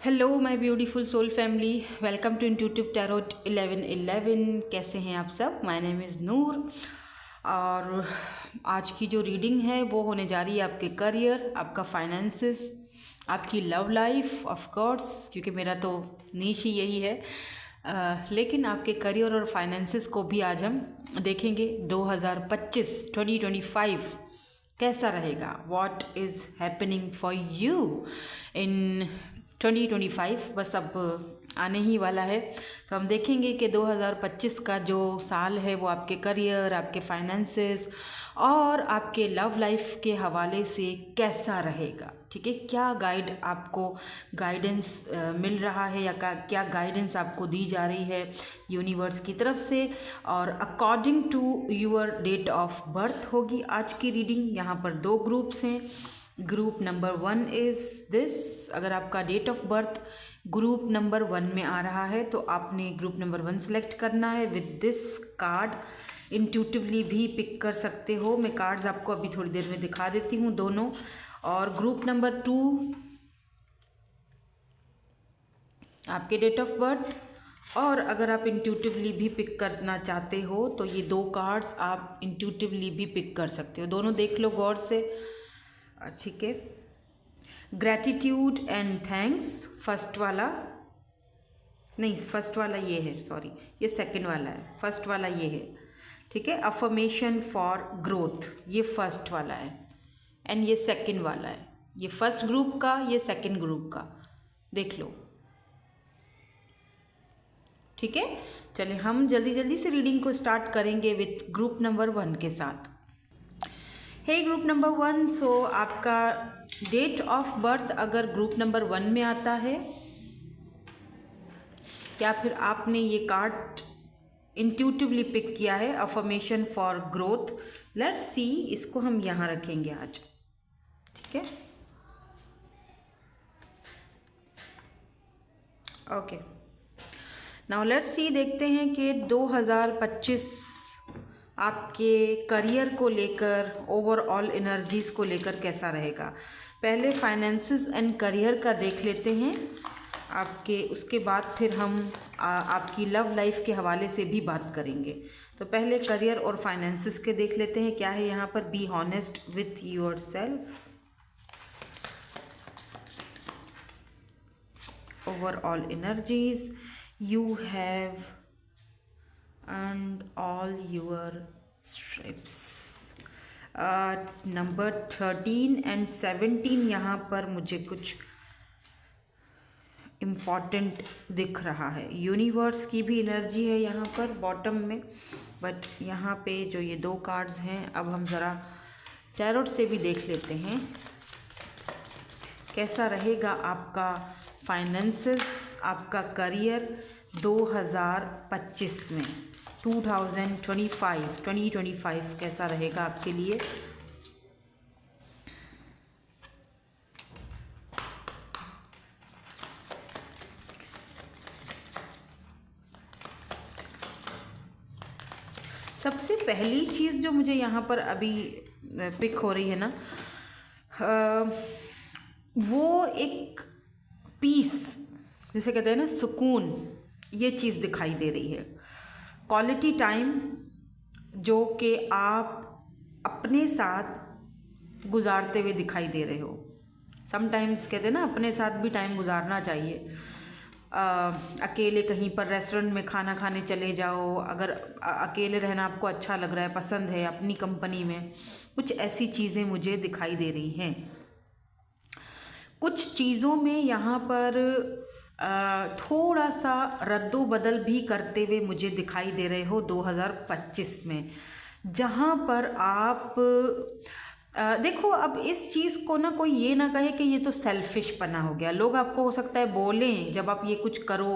Hello my beautiful soul family, welcome to intuitive tarot 1111। कैसे हैं आप सब? माय नेम इज़ नूर और आज की जो रीडिंग है वो होने जा रही है आपके करियर, आपका फाइनेंसिस, आपकी लव लाइफ ऑफ कोर्स, क्योंकि मेरा तो नीश ही यही है। लेकिन आपके करियर और फाइनेंसिस को भी आज हम देखेंगे। 2025 कैसा रहेगा, what is happening for you in 2025। बस अब आने ही वाला है, तो हम देखेंगे कि 2025 का जो साल है वो आपके करियर, आपके फाइनेंसेस और आपके लव लाइफ के हवाले से कैसा रहेगा। ठीक है, क्या आपको गाइडेंस मिल रहा है या क्या गाइडेंस आपको दी जा रही है यूनिवर्स की तरफ से, और according to your date of birth होगी आज की रीडिंग। यहाँ पर 2 ग्रुप्स हैं। Group number 1 is this. अगर आपका date of birth group number 1 में आ रहा है तो आपने ग्रुप नंबर 1 सेलेक्ट करना है विद दिस कार्ड। इंट्यूटिवली भी पिक कर सकते हो, मैं कार्ड्स आपको अभी थोड़ी देर में दिखा देती हूँ दोनों। और ग्रुप नंबर 2 आपके डेट ऑफ बर्थ, और अगर आप इंट्यूटिवली भी पिक करना चाहते हो तो ये 2 कार्ड्स आप इंट्यूटिवली भी पिक कर सकते हो। दोनों देख लो गौर से, ठीक है। ग्रैटिट्यूड एंड थैंक्स फर्स्ट वाला, नहीं फर्स्ट वाला ये है, सॉरी ये सेकंड वाला है, फर्स्ट वाला ये है, ठीक है। अफर्मेशन फॉर ग्रोथ ये फर्स्ट वाला है एंड ये सेकंड वाला है। ये फर्स्ट ग्रुप का, ये सेकंड ग्रुप का, देख लो, ठीक है। चलिए हम जल्दी जल्दी से रीडिंग को स्टार्ट करेंगे विथ ग्रुप नंबर 1 के साथ। हे ग्रुप नंबर 1, सो आपका डेट ऑफ बर्थ अगर ग्रुप नंबर 1 में आता है या फिर आपने ये कार्ड इंट्यूटिवली पिक किया है, affirmation for growth, let's see, इसको हम यहाँ रखेंगे आज, ठीक है। ओके, नाउ लेट्स सी, देखते हैं कि 2025 आपके करियर को लेकर, ओवरऑल एनर्जीज़ को लेकर कैसा रहेगा। पहले फाइनेंसिस एंड करियर का देख लेते हैं आपके, उसके बाद फिर हम आपकी लव लाइफ के हवाले से भी बात करेंगे। तो पहले करियर और फाइनेंसिस के देख लेते हैं क्या है यहाँ पर। Be honest with your self, overall energies you have and all your strips। Number 13 and 17 यहाँ पर मुझे कुछ इम्पॉर्टेंट दिख रहा है। यूनिवर्स की भी एनर्जी है यहाँ पर बॉटम में, बट यहाँ पे जो ये 2 कार्ड्स हैं, अब हम ज़रा टैरोट से भी देख लेते हैं कैसा रहेगा आपका फाइनेंसेस, आपका करियर 2025 में। 2025 कैसा रहेगा आपके लिए। सबसे पहली चीज़ जो मुझे यहाँ पर अभी पिक हो रही है ना, वो एक पीस, जिसे कहते हैं ना सुकून, ये चीज़ दिखाई दे रही है। क्वालिटी टाइम जो कि आप अपने साथ गुजारते हुए दिखाई दे रहे हो। समटाइम्स कहते हैं ना अपने साथ भी टाइम गुजारना चाहिए। अकेले कहीं पर रेस्टोरेंट में खाना खाने चले जाओ, अगर अकेले रहना आपको अच्छा लग रहा है, पसंद है, अपनी कंपनी में, कुछ ऐसी चीज़ें मुझे दिखाई दे रही हैं। कुछ चीज़ों में यहाँ पर थोड़ा सा रद्दो बदल भी करते हुए मुझे दिखाई दे रहे हो 2025 में, जहाँ पर आप देखो, अब इस चीज़ को ना कोई ये ना कहे कि ये तो सेल्फिश पना हो गया। लोग आपको हो सकता है बोलें जब आप ये कुछ करो,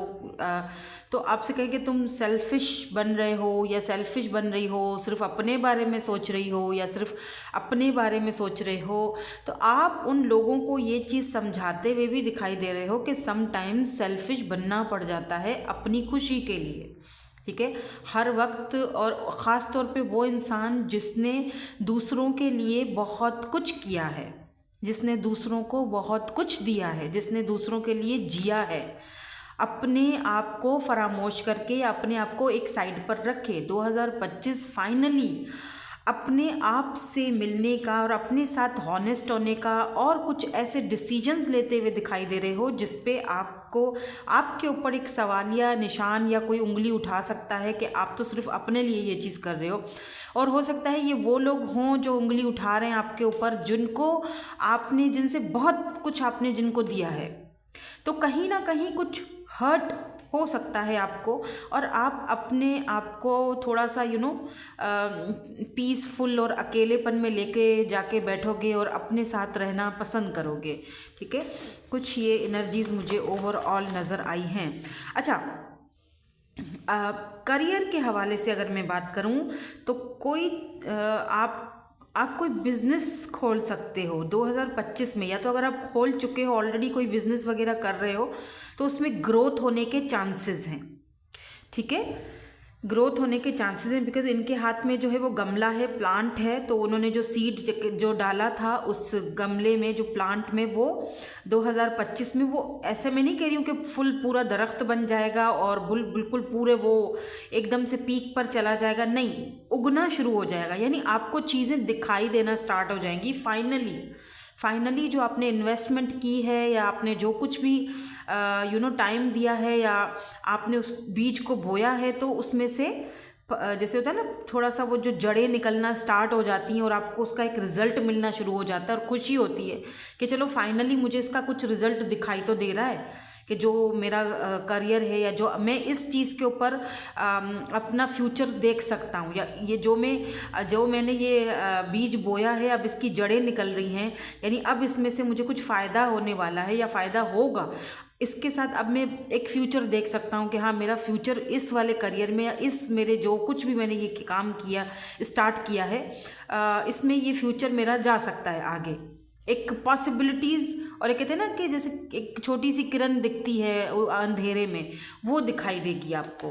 तो आपसे कहें कि तुम सेल्फिश बन रहे हो या सेल्फिश बन रही हो, सिर्फ अपने बारे में सोच रही हो या सिर्फ अपने बारे में सोच रहे हो। तो आप उन लोगों को ये चीज़ समझाते हुए भी दिखाई दे रहे हो कि समटाइम्स सेल्फिश बनना पड़ जाता है अपनी खुशी के लिए, ठीक है, हर वक्त। और ख़ास तौर पे वो इंसान जिसने दूसरों के लिए बहुत कुछ किया है, जिसने दूसरों को बहुत कुछ दिया है, जिसने दूसरों के लिए जिया है, अपने आप को फरामोश करके या अपने आप को एक साइड पर रखे। 2025 फाइनली अपने आप से मिलने का और अपने साथ हॉनेस्ट होने का और कुछ ऐसे डिसीजंस लेते हुए दिखाई दे रहे हो जिस पे आपको आपके ऊपर एक सवालिया निशान या कोई उंगली उठा सकता है कि आप तो सिर्फ अपने लिए ये चीज़ कर रहे हो। और हो सकता है ये वो लोग हों जो उंगली उठा रहे हैं आपके ऊपर, जिनको आपने, जिनसे बहुत कुछ आपने जिनको दिया है, तो कहीं ना कहीं कुछ हर्ट हो सकता है आपको, और आप अपने आप को थोड़ा सा पीसफुल और अकेलेपन में लेके जाके बैठोगे और अपने साथ रहना पसंद करोगे। ठीक है, कुछ ये एनर्जीज मुझे ओवरऑल नज़र आई हैं। अच्छा, करियर के हवाले से अगर मैं बात करूं तो कोई आप कोई बिज़नेस खोल सकते हो 2025 में, या तो अगर आप खोल चुके हो ऑलरेडी कोई बिज़नेस वगैरह कर रहे हो तो उसमें ग्रोथ होने के चांसेस हैं। ठीक है, ग्रोथ होने के चांसेस हैं, बिकॉज इनके हाथ में जो है वो गमला है, प्लांट है, तो उन्होंने जो सीड जो डाला था उस गमले में, जो प्लांट में, वो 2025 में, वो ऐसे मैं नहीं कह रही हूँ कि फुल पूरा दरख्त बन जाएगा और बिल्कुल पूरे वो एकदम से पीक पर चला जाएगा, नहीं, उगना शुरू हो जाएगा, यानी आपको चीज़ें दिखाई देना स्टार्ट हो जाएंगी। फाइनली जो आपने इन्वेस्टमेंट की है या आपने जो कुछ भी टाइम दिया है या आपने उस बीज को बोया है, तो उसमें से जैसे होता है ना, थोड़ा सा वो जो जड़ें निकलना स्टार्ट हो जाती हैं और आपको उसका एक रिज़ल्ट मिलना शुरू हो जाता है और खुशी होती है कि चलो फाइनली मुझे इसका कुछ रिज़ल्ट दिखाई तो दे रहा है कि जो मेरा करियर है या जो मैं इस चीज़ के ऊपर अपना फ्यूचर देख सकता हूँ, या ये जो मैंने ये बीज बोया है अब इसकी जड़ें निकल रही हैं, यानी अब इसमें से मुझे कुछ फ़ायदा होने वाला है या फ़ायदा होगा। इसके साथ अब मैं एक फ्यूचर देख सकता हूँ कि हाँ, मेरा फ्यूचर इस वाले करियर में या इस मेरे जो कुछ भी मैंने ये काम किया, स्टार्ट किया है, इसमें ये फ्यूचर मेरा जा सकता है आगे। एक पॉसिबिलिटीज़, और ये कहते हैं ना कि जैसे एक छोटी सी किरण दिखती है अंधेरे में, वो दिखाई देगी आपको।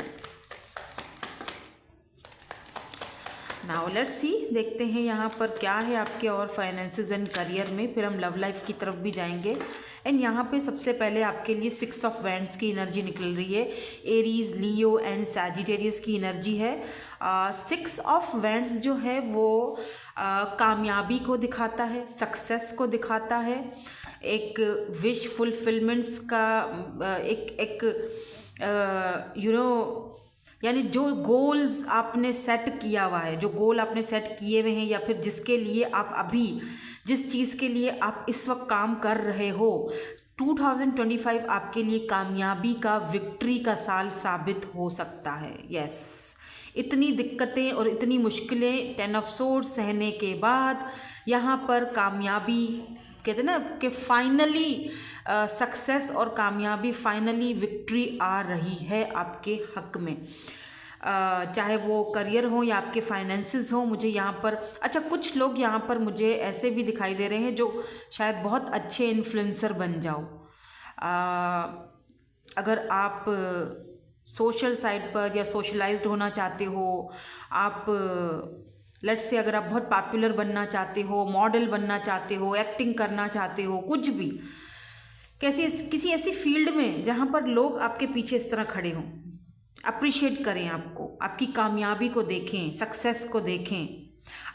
नाउ लेट्स सी, देखते हैं यहाँ पर क्या है आपके और फाइनेंसेस एंड करियर में, फिर हम लव लाइफ की तरफ भी जाएंगे। एंड यहाँ पे सबसे पहले आपके लिए 6 ऑफ वैंड्स की एनर्जी निकल रही है। एरीज, लियो एंड सैजिटेरियस की एनर्जी है। 6 ऑफ वैंड्स जो है वो कामयाबी को दिखाता है, सक्सेस को दिखाता है, एक विश फुलफिलमेंट्स का यानी जो गोल्स आपने सेट किया हुआ है, जो गोल आपने सेट किए हुए हैं, या फिर जिसके लिए आप अभी, जिस चीज़ के लिए आप इस वक्त काम कर रहे हो, 2025 आपके लिए कामयाबी का, विक्ट्री का साल साबित हो सकता है। यस, इतनी दिक्कतें और इतनी मुश्किलें 10 ऑफ सोर्ड्स सहने के बाद यहाँ पर कामयाबी, कहते हैं ना कि फाइनली सक्सेस और कामयाबी, फाइनली विक्ट्री आ रही है आपके हक में, चाहे वो करियर हो या आपके फाइनेंसेस हो। मुझे यहाँ पर, अच्छा, कुछ लोग यहाँ पर मुझे ऐसे भी दिखाई दे रहे हैं जो शायद बहुत अच्छे इन्फ्लुएंसर बन जाओ। अगर आप सोशल साइड पर या सोशलाइज्ड होना चाहते हो, आप लेट्स से अगर आप बहुत पॉपुलर बनना चाहते हो, मॉडल बनना चाहते हो, एक्टिंग करना चाहते हो, कुछ भी, किसी ऐसी फील्ड में जहाँ पर लोग आपके पीछे इस तरह खड़े हों, अप्रिशिएट करें आपको, आपकी कामयाबी को देखें, सक्सेस को देखें,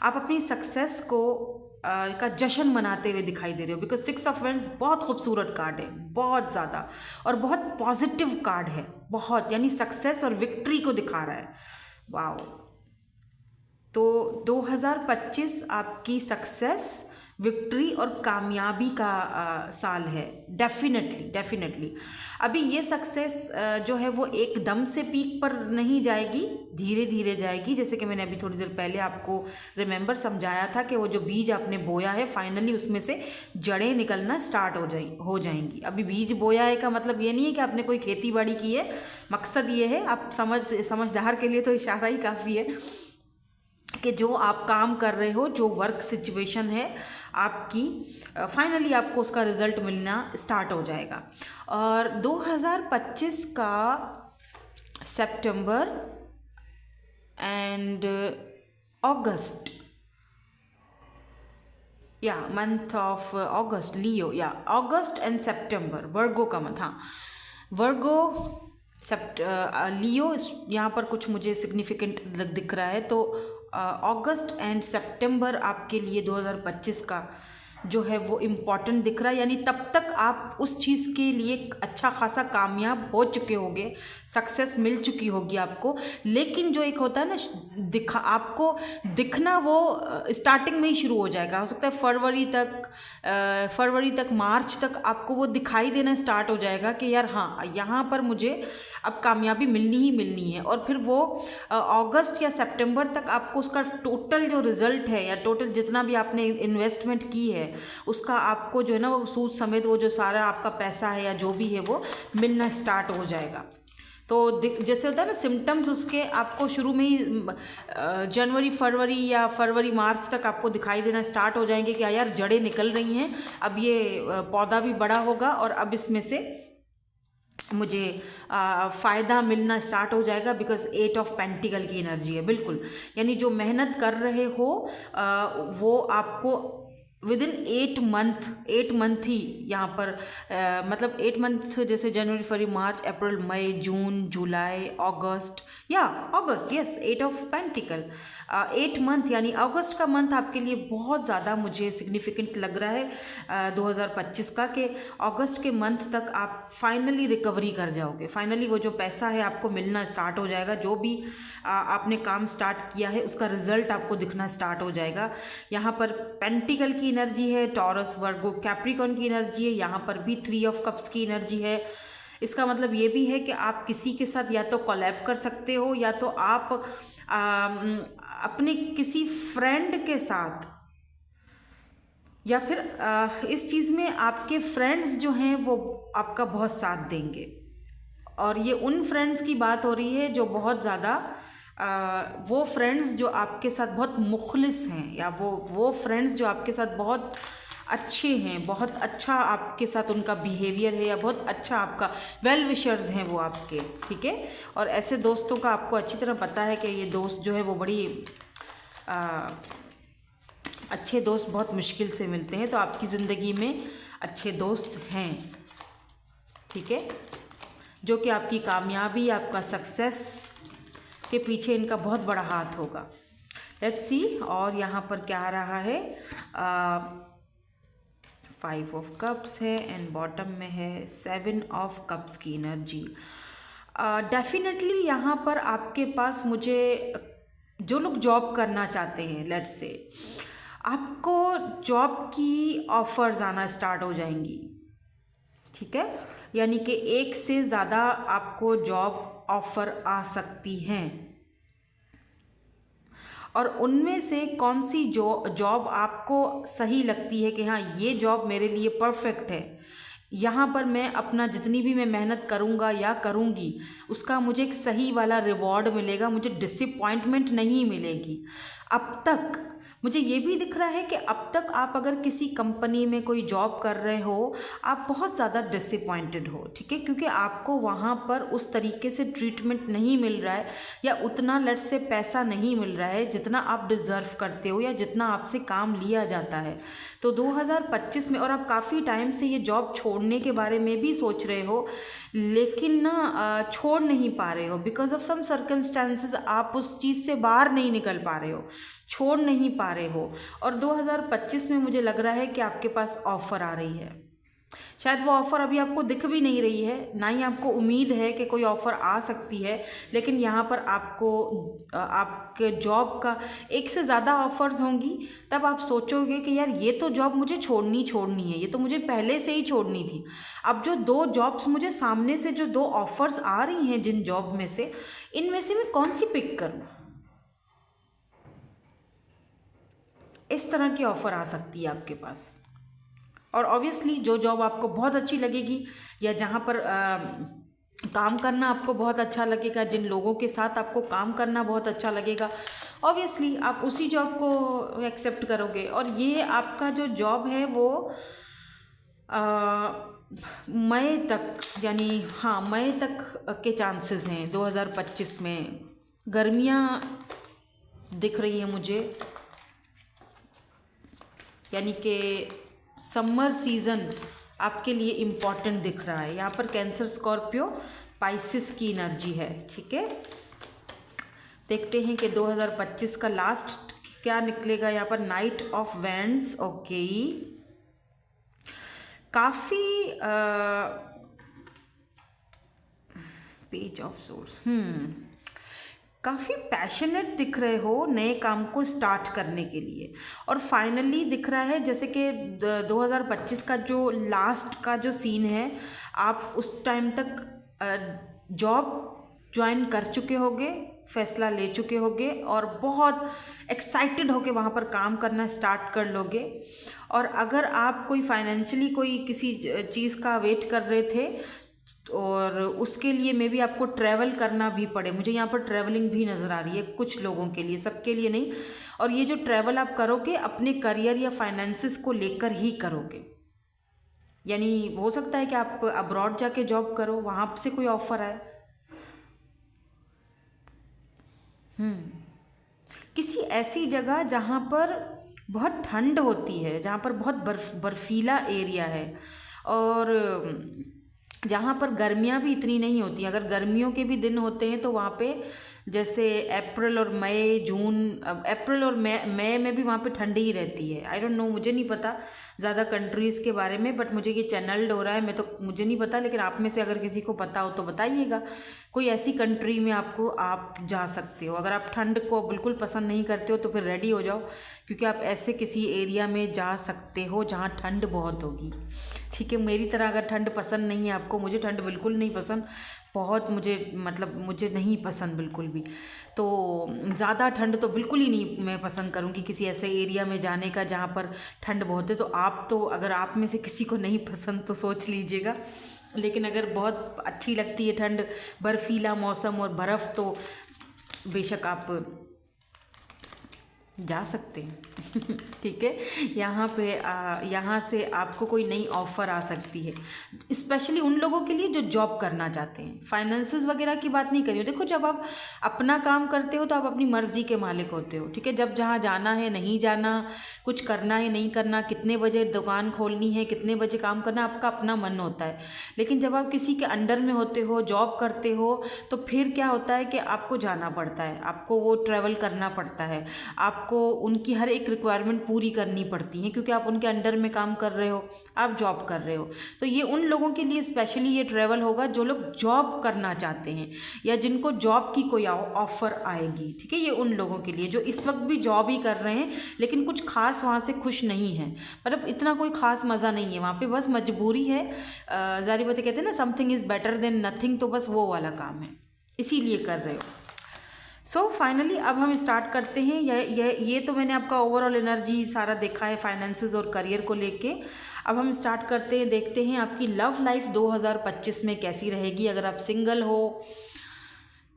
आप अपनी सक्सेस को का जश्न मनाते हुए दिखाई दे रहे हो। बिकॉज 6 ऑफ वैंड्स बहुत खूबसूरत कार्ड है, बहुत ज़्यादा, और बहुत पॉजिटिव कार्ड है, बहुत, यानी सक्सेस और विक्ट्री को दिखा रहा है। वाओ, तो 2025 आपकी सक्सेस, विक्ट्री और कामयाबी का साल है, डेफिनेटली। अभी ये सक्सेस जो है वो एकदम से पीक पर नहीं जाएगी, धीरे धीरे जाएगी, जैसे कि मैंने अभी थोड़ी देर पहले आपको रिमेंबर समझाया था कि वो जो बीज आपने बोया है, फाइनली उसमें से जड़ें निकलना स्टार्ट हो जाएंगी। अभी बीज बोया है का मतलब ये नहीं है कि आपने कोई खेती बाड़ी की है, मकसद ये है, आप समझदार के लिए तो इशारा ही काफ़ी है कि जो आप काम कर रहे हो, जो वर्क सिचुएशन है आपकी, फाइनली आपको उसका रिज़ल्ट मिलना स्टार्ट हो जाएगा। और 2025 का सितंबर एंड अगस्त, या मंथ ऑफ अगस्त, लियो, या अगस्त एंड सितंबर, वर्गो का मंथ, हाँ वर्गो लियो, यहाँ पर कुछ मुझे सिग्निफिकेंट दिख रहा है। तो अगस्त एंड सितंबर आपके लिए 2025 का जो है वो इम्पॉर्टेंट दिख रहा है, यानी तब तक आप उस चीज़ के लिए अच्छा खासा कामयाब हो चुके होंगे, सक्सेस मिल चुकी होगी आपको। लेकिन जो एक होता है ना आपको दिखना, वो स्टार्टिंग में ही शुरू हो जाएगा। हो सकता है फरवरी तक मार्च तक आपको वो दिखाई देना स्टार्ट हो जाएगा कि यार हाँ, यहाँ पर मुझे अब कामयाबी मिलनी ही मिलनी है। और फिर वो अगस्त या सितंबर तक आपको उसका टोटल जो रिजल्ट है, या टोटल जितना भी आपने इन्वेस्टमेंट की है उसका आपको जो है ना वो सूद समेत वो जो सारा आपका पैसा है या जो भी है वो मिलना स्टार्ट हो जाएगा। तो जैसे होता है ना सिम्टम्स उसके आपको शुरू में ही जनवरी फरवरी या फरवरी मार्च तक आपको दिखाई देना स्टार्ट हो जाएंगे कि यार जड़ें निकल रही हैं, अब ये पौधा भी बड़ा होगा और अब इसमें से मुझे फ़ायदा मिलना स्टार्ट हो जाएगा। बिकॉज 8 ऑफ पेंटिकल की एनर्जी है, बिल्कुल, यानी जो मेहनत कर रहे हो वो आपको विदिन 8 मंथ ही यहाँ पर मतलब 8 मंथ, जैसे जनवरी फरवरी मार्च अप्रैल मई जून जुलाई अगस्त, या अगस्त, यस 8 ऑफ पेंटिकल, 8 मंथ, यानी अगस्त का मंथ आपके लिए बहुत ज़्यादा मुझे सिग्निफिकेंट लग रहा है 2025 का, कि अगस्त के मंथ तक आप फाइनली रिकवरी कर जाओगे। फाइनली वो जो पैसा है आपको मिलना स्टार्ट हो जाएगा, जो भी आपने काम स्टार्ट किया है उसका रिजल्ट आपको दिखना स्टार्ट हो जाएगा। यहाँ पर पेंटिकल की एनर्जी है, टॉरस वर्गो कैप्रिकॉर्न की एनर्जी है, यहाँ पर भी 3 ऑफ कप्स की एनर्जी है। इसका मतलब ये भी है कि आप किसी के साथ या तो कोलैब कर सकते हो, या तो आप अपने किसी फ्रेंड के साथ, या फिर इस चीज़ में आपके फ्रेंड्स जो हैं वो आपका बहुत साथ देंगे। और ये उन फ्रेंड्स की बात हो रही है जो बहुत ज़्यादा वो फ्रेंड्स जो आपके साथ बहुत मुखलिस हैं, या वो फ्रेंड्स जो आपके साथ बहुत अच्छे हैं, बहुत अच्छा आपके साथ उनका बिहेवियर है, या बहुत अच्छा आपका वेल विशर्स हैं वो आपके, ठीक है। और ऐसे दोस्तों का आपको अच्छी तरह पता है कि ये दोस्त जो है वो बड़ी अच्छे दोस्त बहुत मुश्किल से मिलते हैं। तो आपकी ज़िंदगी में अच्छे दोस्त हैं, ठीक है, जो कि आपकी कामयाबी, आपका सक्सेस के पीछे इनका बहुत बड़ा हाथ होगा। Let's see. और यहाँ पर क्या आ रहा है, 5 ऑफ कप्स है एंड बॉटम में है 7 ऑफ कप्स की एनर्जी। डेफिनेटली यहाँ पर आपके पास, मुझे जो लोग जॉब करना चाहते हैं, लेट्स से आपको जॉब की ऑफर्स आना स्टार्ट हो जाएंगी, ठीक है, यानी कि एक से ज़्यादा आपको जॉब ऑफ़र आ सकती हैं, और उनमें से कौन सी जॉब आपको सही लगती है कि हाँ ये जॉब मेरे लिए परफेक्ट है, यहाँ पर मैं अपना जितनी भी मैं मेहनत करूँगा या करूँगी उसका मुझे एक सही वाला रिवॉर्ड मिलेगा, मुझे डिसअपॉइंटमेंट नहीं मिलेगी। अब तक मुझे ये भी दिख रहा है कि अब तक आप अगर किसी कंपनी में कोई जॉब कर रहे हो, आप बहुत ज़्यादा डिसअपॉइंटेड हो, ठीक है, क्योंकि आपको वहाँ पर उस तरीके से ट्रीटमेंट नहीं मिल रहा है, या उतना लेट से पैसा नहीं मिल रहा है जितना आप डिज़र्व करते हो, या जितना आपसे काम लिया जाता है। तो 2025 में, और आप काफ़ी टाइम से ये जॉब छोड़ने के बारे में भी सोच रहे हो, लेकिन ना छोड़ नहीं पा रहे हो, बिकॉज ऑफ सम सर्कमस्टांसेस आप उस चीज़ से बाहर नहीं निकल पा रहे हो, छोड़ नहीं पा रहे हो। और 2025 में मुझे लग रहा है कि आपके पास ऑफ़र आ रही है। शायद वो ऑफ़र अभी आपको दिख भी नहीं रही है, ना ही आपको उम्मीद है कि कोई ऑफ़र आ सकती है, लेकिन यहाँ पर आपको आपके जॉब का एक से ज़्यादा ऑफ़र्स होंगी। तब आप सोचोगे कि यार ये तो जॉब मुझे छोड़नी है, ये तो मुझे पहले से ही छोड़नी थी। अब जो 2 जॉब्स मुझे सामने से, जो 2 ऑफ़र्स आ रही हैं जिन जॉब में से, इनमें से मैं कौन सी पिक करूँ, इस तरह की ऑफ़र आ सकती है आपके पास। और ऑब्वियसली जो जॉब आपको बहुत अच्छी लगेगी, या जहाँ पर काम करना आपको बहुत अच्छा लगेगा, जिन लोगों के साथ आपको काम करना बहुत अच्छा लगेगा, ऑब्वियसली आप उसी जॉब को एक्सेप्ट करोगे। और ये आपका जो जॉब है वो मई तक, यानी हाँ मई तक के चांसेस हैं 2025 में। गर्मियाँ दिख रही हैं मुझे, यानी कि समर सीज़न आपके लिए इम्पॉर्टेंट दिख रहा है। यहाँ पर कैंसर, स्कॉर्पियो, पाइसिस की एनर्जी है, ठीक है। देखते हैं कि 2025 का लास्ट क्या निकलेगा। यहाँ पर नाइट ऑफ वैंड्स, ओके, काफ़ी पेज ऑफ सोर्स, काफ़ी पैशनेट दिख रहे हो नए काम को स्टार्ट करने के लिए। और फाइनली दिख रहा है जैसे कि 2025 का जो लास्ट का जो सीन है, आप उस टाइम तक जॉब ज्वाइन कर चुके होगे, फैसला ले चुके होगे और बहुत एक्साइटेड होके वहाँ पर काम करना स्टार्ट कर लोगे। और अगर आप कोई फाइनेंशियली कोई किसी चीज़ का वेट कर रहे थे और उसके लिए मे बी आपको ट्रैवल करना भी पड़े, मुझे यहाँ पर ट्रैवलिंग भी नज़र आ रही है कुछ लोगों के लिए, सबके लिए नहीं। और ये जो ट्रैवल आप करोगे अपने करियर या फाइनेंसिस को लेकर ही करोगे, यानी हो सकता है कि आप अब्रॉड जाके जॉब करो, वहाँ से कोई ऑफ़र आए, किसी ऐसी जगह जहाँ पर बहुत ठंड होती है, जहाँ पर बहुत बर्फीला एरिया है और जहाँ पर गर्मियाँ भी इतनी नहीं होती। अगर गर्मियों के भी दिन होते हैं तो वहाँ पे जैसे अप्रैल और मई, जून, अप्रैल और मई में भी वहाँ पे ठंडी ही रहती है। आई डोंट नो, मुझे नहीं पता ज़्यादा कंट्रीज़ के बारे में, बट मुझे ये चैनल्ड हो रहा है, मुझे नहीं पता, लेकिन आप में से अगर किसी को पता हो तो बताइएगा। कोई ऐसी कंट्री में आप जा सकते हो। अगर आप ठंड को बिल्कुल पसंद नहीं करते हो तो फिर रेडी हो जाओ, क्योंकि आप ऐसे किसी एरिया में जा सकते हो जहाँ ठंड बहुत होगी, ठीक है। मेरी तरह अगर ठंड पसंद नहीं है आपको, मुझे ठंड बिल्कुल नहीं पसंद, बहुत मुझे नहीं पसंद बिल्कुल भी। तो ज़्यादा ठंड तो बिल्कुल ही नहीं मैं पसंद करूँगी किसी ऐसे एरिया में जाने का जहाँ पर ठंड बहुत है। तो अगर आप में से किसी को नहीं पसंद तो सोच लीजिएगा, लेकिन अगर बहुत अच्छी लगती है ठंड, बर्फीला मौसम और बर्फ़, तो बेशक आप जा सकते हैं ठीक है। यहाँ से आपको कोई नई ऑफ़र आ सकती है, स्पेशली उन लोगों के लिए जो जॉब करना चाहते हैं। फाइनेंसेस वगैरह की बात नहीं करिए। देखो, जब आप अपना काम करते हो तो आप अपनी मर्ज़ी के मालिक होते हो, ठीक है। जब जहाँ जाना है, नहीं जाना, कुछ करना है, नहीं करना, कितने बजे दुकान खोलनी है, कितने बजे काम करना, आपका अपना मन होता है। लेकिन जब आप किसी के अंडर में होते हो, जॉब करते हो, तो फिर क्या होता है कि आपको जाना पड़ता है, आपको वो ट्रैवल करना पड़ता है, आपको उनकी हर एक रिक्वायरमेंट पूरी करनी पड़ती है, क्योंकि आप उनके अंडर में काम कर रहे हो, आप जॉब कर रहे हो। तो ये उन लोगों के लिए स्पेशली ये ट्रैवल होगा जो लोग जॉब करना चाहते हैं या जिनको जॉब की कोई ऑफ़र आएगी, ठीक है। ये उन लोगों के लिए जो इस वक्त भी जॉब ही कर रहे हैं लेकिन कुछ खास वहाँ से खुश नहीं है, मतलब इतना कोई ख़ास मज़ा नहीं है वहाँ पे, बस मजबूरी है। ज़ाहिर बात कहते हैं ना, something is better than nothing, तो बस वो वाला काम है, इसीलिए कर रहे हो। सो फाइनली अब हम स्टार्ट करते हैं। ये तो मैंने आपका ओवरऑल एनर्जी सारा देखा है फाइनेंसेस और करियर को लेके। अब हम स्टार्ट करते हैं, देखते हैं आपकी लव लाइफ 2025 में कैसी रहेगी, अगर आप सिंगल हो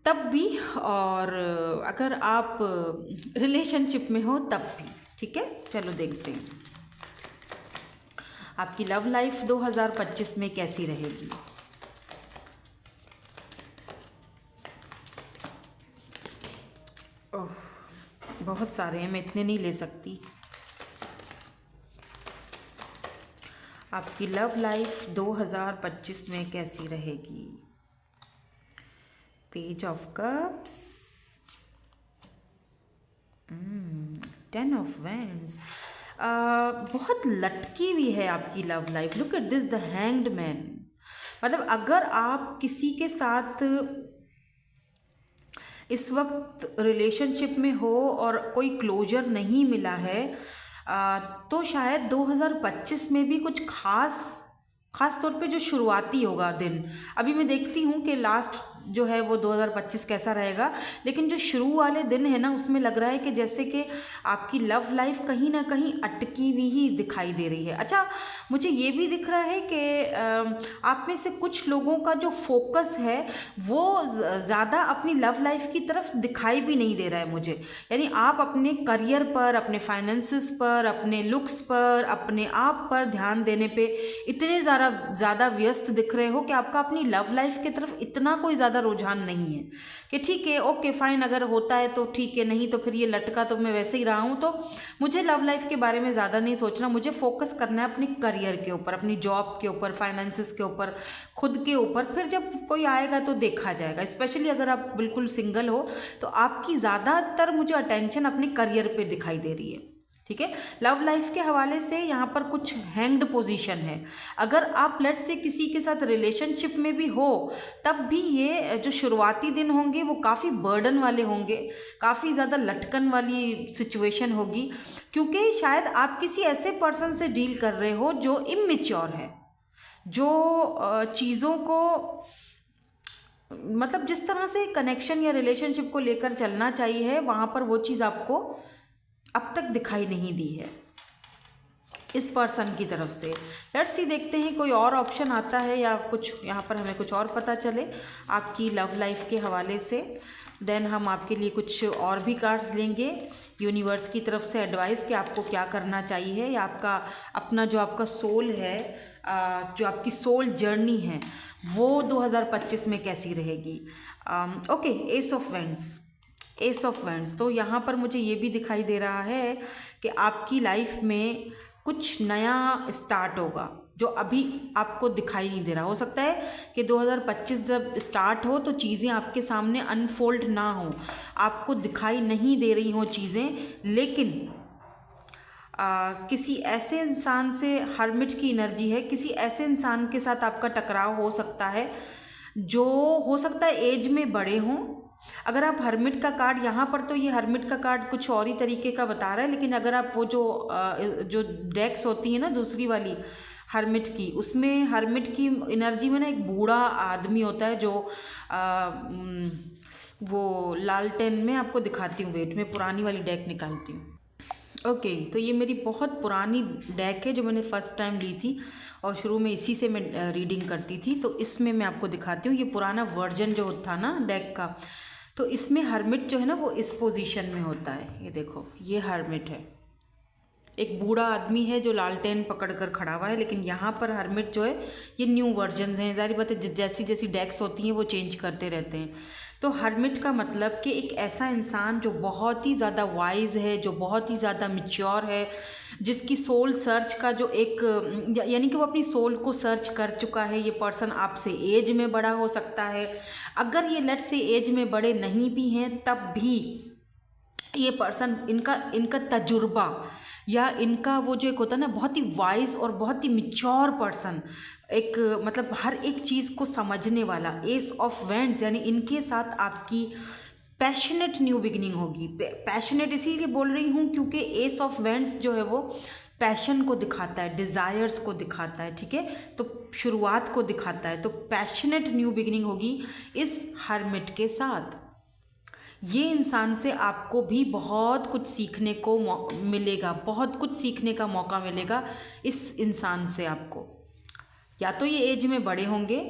तब भी और अगर आप रिलेशनशिप में हो तब भी, ठीक है। चलो देखते हैं आपकी लव लाइफ 2025 में कैसी रहेगी। ओह, बहुत सारे हैं, मैं इतने नहीं ले सकती। आपकी लव लाइफ 2025 में कैसी रहेगी। Page of cups, 10 of wands, बहुत लटकी हुई है आपकी love life. Look at this, the hanged man. मतलब अगर आप किसी के साथ इस वक्त रिलेशनशिप में हो और कोई क्लोजर नहीं मिला है, तो शायद 2025 में भी कुछ खास तौर पे जो शुरुआती होगा दिन, अभी मैं देखती हूँ कि लास्ट जो है वो 2025 कैसा रहेगा, लेकिन जो शुरू वाले दिन है ना, उसमें लग रहा है कि जैसे कि आपकी लव लाइफ कहीं ना कहीं अटकी हुई ही दिखाई दे रही है। अच्छा, मुझे ये भी दिख रहा है कि आप में से कुछ लोगों का जो फोकस है वो ज़्यादा अपनी लव लाइफ की तरफ दिखाई भी नहीं दे रहा है मुझे। यानी आप अपने करियर पर, अपने फाइनेंसिस पर, अपने लुक्स पर, अपने आप पर ध्यान देने पे इतने ज़्यादा व्यस्त दिख रहे हो कि आपका अपनी लव लाइफ की तरफ इतना कोई ज़्यादा ज़्यादा रुझान नहीं है कि ठीक है ओके फाइन, अगर होता है तो ठीक है, नहीं तो फिर ये लटका तो मैं वैसे ही रहा हूँ। तो मुझे लव लाइफ के बारे में ज़्यादा नहीं सोचना, मुझे फोकस करना है अपने करियर के ऊपर, अपनी जॉब के ऊपर, फाइनेंसिस के ऊपर, खुद के ऊपर। फिर जब कोई आएगा तो देखा जाएगा। स्पेशली अगर आप बिल्कुल सिंगल हो तो आपकी ज़्यादातर मुझे अटेंशन अपने करियर पे दिखाई दे रही है, ठीक है। लव लाइफ के हवाले से यहाँ पर कुछ हैंग्ड पोजीशन है। अगर आप लेट से किसी के साथ रिलेशनशिप में भी हो तब भी ये जो शुरुआती दिन होंगे वो काफ़ी बर्डन वाले होंगे, काफ़ी ज़्यादा लटकन वाली सिचुएशन होगी, क्योंकि शायद आप किसी ऐसे पर्सन से डील कर रहे हो जो इमैच्योर है, जो चीज़ों को मतलब जिस तरह से कनेक्शन या रिलेशनशिप को लेकर चलना चाहिए वहाँ पर वो चीज़ आपको अब तक दिखाई नहीं दी है इस पर्सन की तरफ से। लेट्स सी, देखते हैं कोई और ऑप्शन आता है या कुछ यहाँ पर हमें कुछ और पता चले आपकी लव लाइफ के हवाले से। देन हम आपके लिए कुछ और भी कार्ड्स लेंगे यूनिवर्स की तरफ से एडवाइस कि आपको क्या करना चाहिए, या आपका अपना जो आपका सोल है, जो आपकी सोल जर्नी है वो 2025 में कैसी रहेगी। Okay, S of vends, S of vends. तो यहाँ पर मुझे ये भी दिखाई दे रहा है कि आपकी लाइफ में कुछ नया स्टार्ट होगा जो अभी आपको दिखाई नहीं दे रहा। हो सकता है कि 2025 जब स्टार्ट हो तो चीज़ें आपके सामने अनफोल्ड ना हो, आपको दिखाई नहीं दे रही हो चीज़ें, लेकिन किसी ऐसे इंसान से, हर्मिट की एनर्जी है, किसी ऐसे इंसान के साथ आपका टकराव हो सकता है जो हो सकता है एज में बड़े हों। अगर आप हर्मिट का कार्ड यहाँ पर, तो ये हर्मिट का कार्ड कुछ और ही तरीके का बता रहा है, लेकिन अगर आप वो जो डेक्स होती है ना दूसरी वाली हर्मिट की, उसमें हर्मिट की एनर्जी में ना एक बूढ़ा आदमी होता है जो वो लालटेन में आपको दिखाती हूँ, वेट में पुरानी वाली डेक निकालती हूँ। ओके, तो ये मेरी बहुत पुरानी डेक है जो मैंने फ़र्स्ट टाइम ली थी और शुरू में इसी से मैं रीडिंग करती थी। तो इसमें मैं आपको दिखाती हूँ, ये पुराना वर्जन जो था ना डेक का, तो इसमें हर्मिट जो है ना वो इस पोजीशन में होता है। ये देखो, ये हर्मिट है, एक बूढ़ा आदमी है जो लालटेन पकड़ कर खड़ा हुआ है। लेकिन यहाँ पर हर्मिट जो है ये न्यू वर्जन हैं, ज़ाहिर बात है जैसी जैसी डेक्स होती हैं वो चेंज करते रहते हैं। तो हर्मिट का मतलब कि एक ऐसा इंसान जो बहुत ही ज़्यादा वाइज है, जो बहुत ही ज़्यादा मैच्योर है, जिसकी सोल सर्च का जो एक यानी कि वो अपनी सोल को सर्च कर चुका है। ये पर्सन आपसे एज में बड़ा हो सकता है, अगर ये लेट से एज में बड़े नहीं भी हैं तब भी ये पर्सन, इनका तजुर्बा या इनका वो जो एक होता है ना बहुत ही वाइज और बहुत ही मैच्योर पर्सन, एक मतलब हर एक चीज़ को समझने वाला। एस ऑफ वेंड्स यानी इनके साथ आपकी पैशनेट न्यू बिगिनिंग होगी। पैशनेट इसीलिए बोल रही हूँ क्योंकि एस ऑफ वेंड्स जो है वो पैशन को दिखाता है, डिज़ायर्स को दिखाता है, ठीक है, तो शुरुआत को दिखाता है। तो पैशनेट न्यू बिगिनिंग होगी इस हर्मिट के साथ। ये इंसान से आपको भी बहुत कुछ सीखने को मिलेगा, बहुत कुछ सीखने का मौका मिलेगा इस इंसान से आपको। या तो ये एज में बड़े होंगे,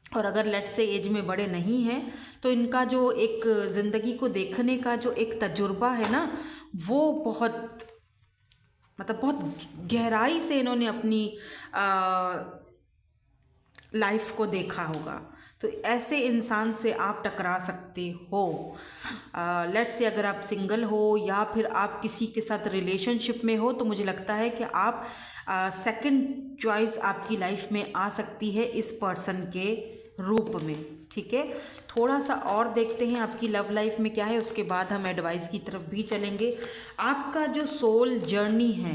और अगर लेट से एज में बड़े नहीं हैं तो इनका जो एक ज़िंदगी को देखने का जो एक तजुर्बा है ना वो बहुत मतलब बहुत गहराई से इन्होंने अपनी लाइफ को देखा होगा। तो ऐसे इंसान से आप टकरा सकते हो। लेट्स से अगर आप सिंगल हो या फिर आप किसी के साथ रिलेशनशिप में हो तो मुझे लगता है कि आप सेकंड चॉइस आपकी लाइफ में आ सकती है इस पर्सन के रूप में, ठीक है। थोड़ा सा और देखते हैं आपकी लव लाइफ में क्या है, उसके बाद हम एडवाइस की तरफ भी चलेंगे। आपका जो सोल जर्नी है,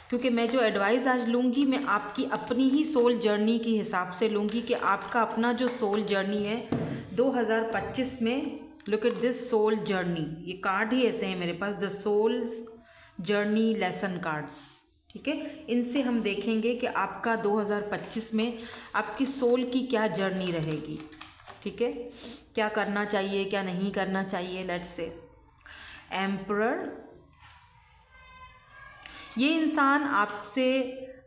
क्योंकि मैं जो एडवाइस आज लूँगी मैं आपकी अपनी ही सोल जर्नी के हिसाब से लूँगी कि आपका अपना जो सोल जर्नी है 2025 में। Look at this soul journey, ये कार्ड ही ऐसे हैं मेरे पास, the soul's journey lesson cards, ठीक है। इनसे हम देखेंगे कि आपका 2025 में आपकी सोल की क्या जर्नी रहेगी, ठीक है, क्या करना चाहिए क्या नहीं करना चाहिए। लेट्स से एम्परर, ये इंसान आपसे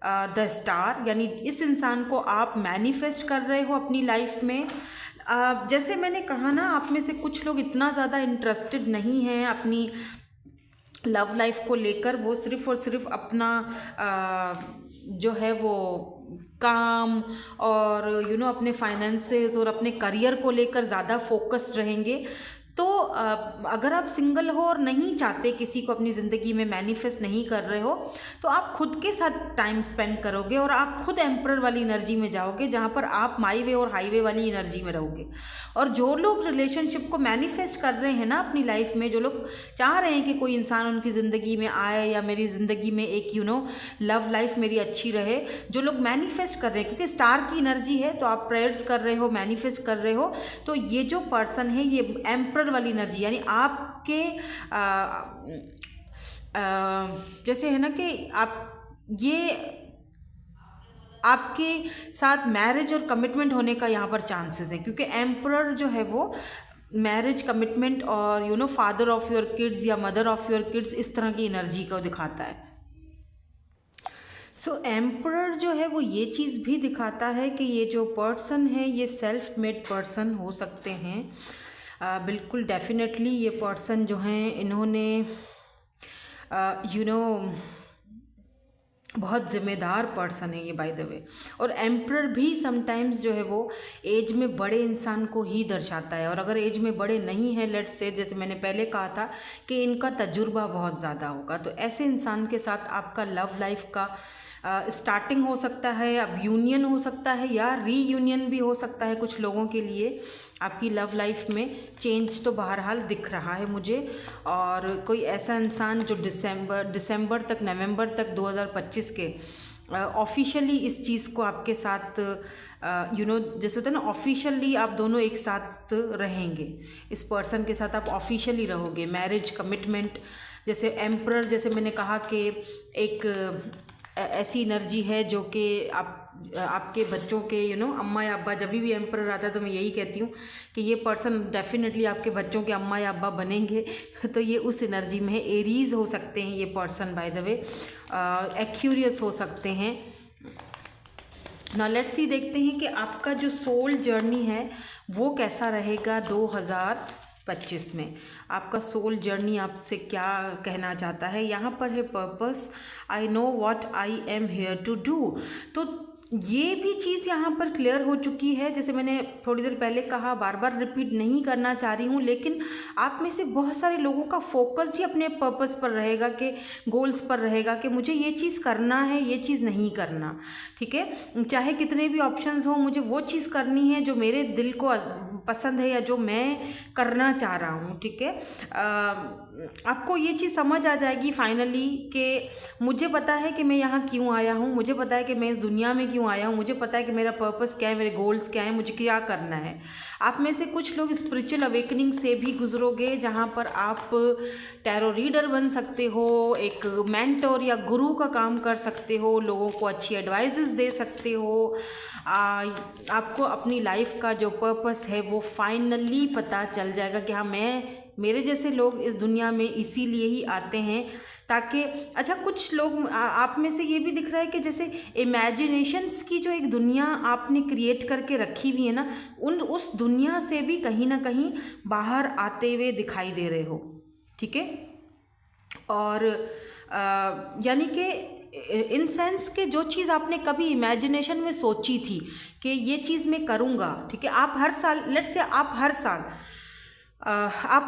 द स्टार, यानी इस इंसान को आप मैनिफेस्ट कर रहे हो अपनी लाइफ में। जैसे मैंने कहा ना, आप में से कुछ लोग इतना ज़्यादा इंटरेस्टेड नहीं हैं अपनी लव लाइफ को लेकर, वो सिर्फ़ और सिर्फ अपना जो है वो काम और अपने फाइनेंसेस और अपने करियर को लेकर ज़्यादा फोकस्ड रहेंगे। तो अगर आप सिंगल हो और नहीं चाहते किसी को अपनी ज़िंदगी में, मैनिफेस्ट नहीं कर रहे हो, तो आप खुद के साथ टाइम स्पेंड करोगे और आप खुद एम्परर वाली एनर्जी में जाओगे, जहाँ पर आप माई वे और हाईवे वाली एनर्जी में रहोगे। और जो लोग रिलेशनशिप को मैनिफेस्ट कर रहे हैं ना अपनी लाइफ में, जो लोग चाह रहे हैं कि कोई इंसान उनकी ज़िंदगी में आए या मेरी ज़िंदगी में एक लव लाइफ मेरी अच्छी रहे, जो लोग मैनिफेस्ट कर रहे हैं, क्योंकि स्टार की एनर्जी है, तो आप प्रेयर्स कर रहे हो, मैनिफेस्ट कर रहे हो, तो ये जो पर्सन है ये एम्परर वाली एनर्जी, यानी आपके जैसे है ना कि आप ये आपके साथ मैरिज और कमिटमेंट होने का यहाँ पर चांसेस है, क्योंकि एम्परर जो है वो मैरिज, कमिटमेंट और फादर ऑफ योर किड्स या मदर ऑफ योर किड्स, इस तरह की एनर्जी को दिखाता है। सो एम्परर जो है वो ये चीज़ भी दिखाता है कि ये जो पर्सन है ये सेल्फ मेड पर्सन हो सकते हैं। बिल्कुल डेफिनेटली ये पर्सन जो हैं इन्होंने बहुत ज़िम्मेदार पर्सन है ये, बाय द वे। और एम्परर भी समटाइम्स जो है वो एज में बड़े इंसान को ही दर्शाता है, और अगर एज में बड़े नहीं है, लेट्स से, जैसे मैंने पहले कहा था कि इनका तजुर्बा बहुत ज़्यादा होगा, तो ऐसे इंसान के साथ आपका लव लाइफ का स्टार्टिंग हो सकता है, अब यूनियन हो सकता है या रीयूनियन भी हो सकता है। कुछ लोगों के लिए आपकी लव लाइफ में चेंज तो बहरहाल दिख रहा है मुझे। और कोई ऐसा इंसान जो दिसंबर तक, नवंबर तक 2025 के ऑफिशियली इस चीज़ को आपके साथ जैसे होता है ना, ऑफिशियली आप दोनों एक साथ रहेंगे, इस पर्सन के साथ आप ऑफिशियली रहोगे, मैरिज, कमिटमेंट। जैसे एम्परर, जैसे मैंने कहा कि एक ऐसी एनर्जी है जो कि आपके बच्चों के अम्मा या अब्बा, जब भी एम्परर आता है तो मैं यही कहती हूँ कि ये पर्सन डेफिनेटली आपके बच्चों के अम्मा या अब्बा बनेंगे। तो ये उस एनर्जी में है। एरीज हो सकते हैं ये person, by the way, Aquarius हो सकते हैं। नाउ लेट्स सी, देखते हैं कि आपका जो सोल जर्नी है वो कैसा रहेगा 2025 में। आपका सोल जर्नी आपसे क्या कहना चाहता है। यहाँ पर है purpose, I know what I am here to do. तो ये भी चीज़ यहाँ पर क्लियर हो चुकी है। जैसे मैंने थोड़ी देर पहले कहा, बार बार रिपीट नहीं करना चाह रही हूँ, लेकिन आप में से बहुत सारे लोगों का फोकस ही अपने पर्पस पर रहेगा, कि गोल्स पर रहेगा, कि मुझे ये चीज़ करना है, ये चीज़ नहीं करना। ठीक है, चाहे कितने भी ऑप्शंस हो, मुझे वो चीज़ करनी है जो मेरे दिल को पसंद है या जो मैं करना चाह रहा हूँ। ठीक है, आपको ये चीज़ समझ आ जाएगी फाइनली कि मुझे पता है कि मैं यहाँ क्यों आया हूँ, मुझे पता है कि मैं इस दुनिया में क्यों आया हूँ, मुझे पता है कि मेरा पर्पस क्या है, मेरे गोल्स क्या हैं, मुझे क्या करना है। आप में से कुछ लोग स्पिरिचुअल अवेकनिंग से भी गुजरोगे, जहाँ पर आप टैरो रीडर बन सकते हो, एक मेंटोर या गुरु का काम कर सकते हो, लोगों को अच्छी एडवाइजेस दे सकते हो। आपको अपनी लाइफ का जो पर्पस है वो फाइनली पता चल जाएगा कि हाँ, मेरे जैसे लोग इस दुनिया में इसीलिए ही आते हैं, ताकि अच्छा, कुछ लोग आप में से ये भी दिख रहा है कि जैसे इमेजिनेशंस की जो एक दुनिया आपने क्रिएट करके रखी हुई है ना, उस दुनिया से भी कहीं ना कहीं बाहर आते हुए दिखाई दे रहे हो। ठीक है, और यानी कि इन सेंस के जो चीज़ आपने कभी इमेजिनेशन में सोची थी कि ये चीज़ मैं करूँगा, ठीक है, आप हर साल, लेट्स से आप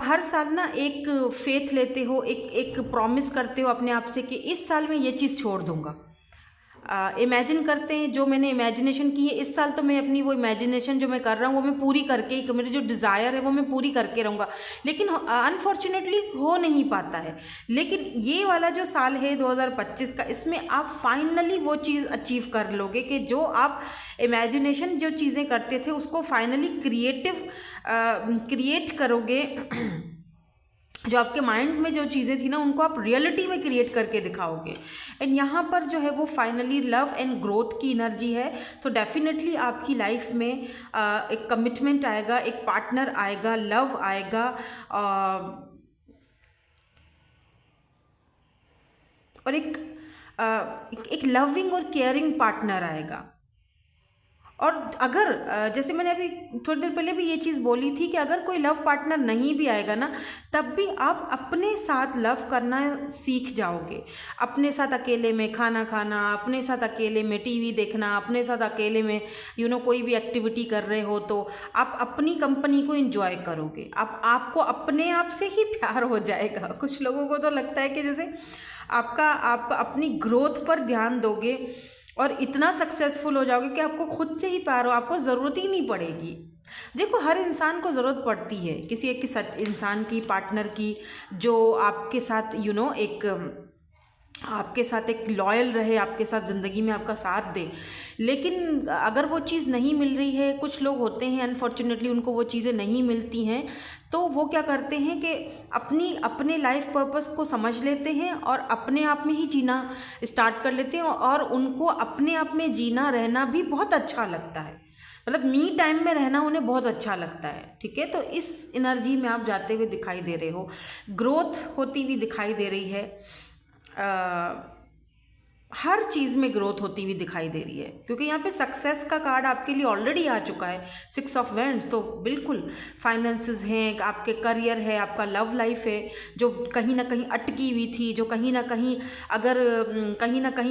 हर साल ना एक फेथ लेते हो, एक प्रॉमिस करते हो अपने आप से कि इस साल मैं ये चीज़ छोड़ दूँगा। इमेजिन करते हैं, जो मैंने इमेजिनेशन की है इस साल, तो मैं अपनी वो इमेजिनेशन जो मैं कर रहा हूँ वो मैं पूरी करके ही, मेरी जो डिज़ायर है वो मैं पूरी करके रहूँगा। लेकिन अनफॉर्चुनेटली हो नहीं पाता है। लेकिन ये वाला जो साल है 2025 का, इसमें आप फाइनली वो चीज़ अचीव कर लोगे कि जो आप इमेजिनेशन जो चीज़ें करते थे उसको फाइनली क्रिएट करोगे। जो आपके माइंड में जो चीज़ें थी ना, उनको आप रियलिटी में क्रिएट करके दिखाओगे। एंड यहाँ पर जो है वो फाइनली लव एंड ग्रोथ की एनर्जी है। तो डेफिनेटली आपकी लाइफ में एक कमिटमेंट आएगा, एक पार्टनर आएगा, लव आएगा, और एक लविंग और केयरिंग पार्टनर आएगा। और अगर जैसे मैंने अभी थोड़ी देर पहले भी ये चीज़ बोली थी कि अगर कोई लव पार्टनर नहीं भी आएगा ना, तब भी आप अपने साथ लव करना सीख जाओगे। अपने साथ अकेले में खाना खाना, अपने साथ अकेले में टीवी देखना, अपने साथ अकेले में कोई भी एक्टिविटी कर रहे हो तो आप अपनी कंपनी को एंजॉय करोगे। आपको अपने आप से ही प्यार हो जाएगा। कुछ लोगों को तो लगता है कि जैसे आप अपनी ग्रोथ पर ध्यान दोगे और इतना सक्सेसफुल हो जाओगे कि आपको खुद से ही प्यार हो, आपको ज़रूरत ही नहीं पड़ेगी। देखो, हर इंसान को ज़रूरत पड़ती है किसी एक इंसान की, पार्टनर की, जो आपके साथ आपके साथ एक लॉयल रहे, आपके साथ ज़िंदगी में आपका साथ दे। लेकिन अगर वो चीज़ नहीं मिल रही है, कुछ लोग होते हैं अनफॉर्चुनेटली उनको वो चीज़ें नहीं मिलती हैं, तो वो क्या करते हैं कि अपने लाइफ पर्पस को समझ लेते हैं और अपने आप में ही जीना स्टार्ट कर लेते हैं, और उनको अपने आप में जीना रहना भी बहुत अच्छा लगता है। मतलब मी टाइम में रहना उन्हें बहुत अच्छा लगता है। ठीक है, तो इस एनर्जी में आप जाते हुए दिखाई दे रहे हो, ग्रोथ होती हुई दिखाई दे रही है। हर चीज़ में ग्रोथ होती हुई दिखाई दे रही है, क्योंकि यहाँ पे सक्सेस का कार्ड आपके लिए ऑलरेडी आ चुका है, 6 ऑफ वैंड्स। तो बिल्कुल फाइनेंसेस हैं, आपके करियर है, आपका लव लाइफ है जो कहीं ना कहीं अटकी हुई थी, जो कहीं ना कहीं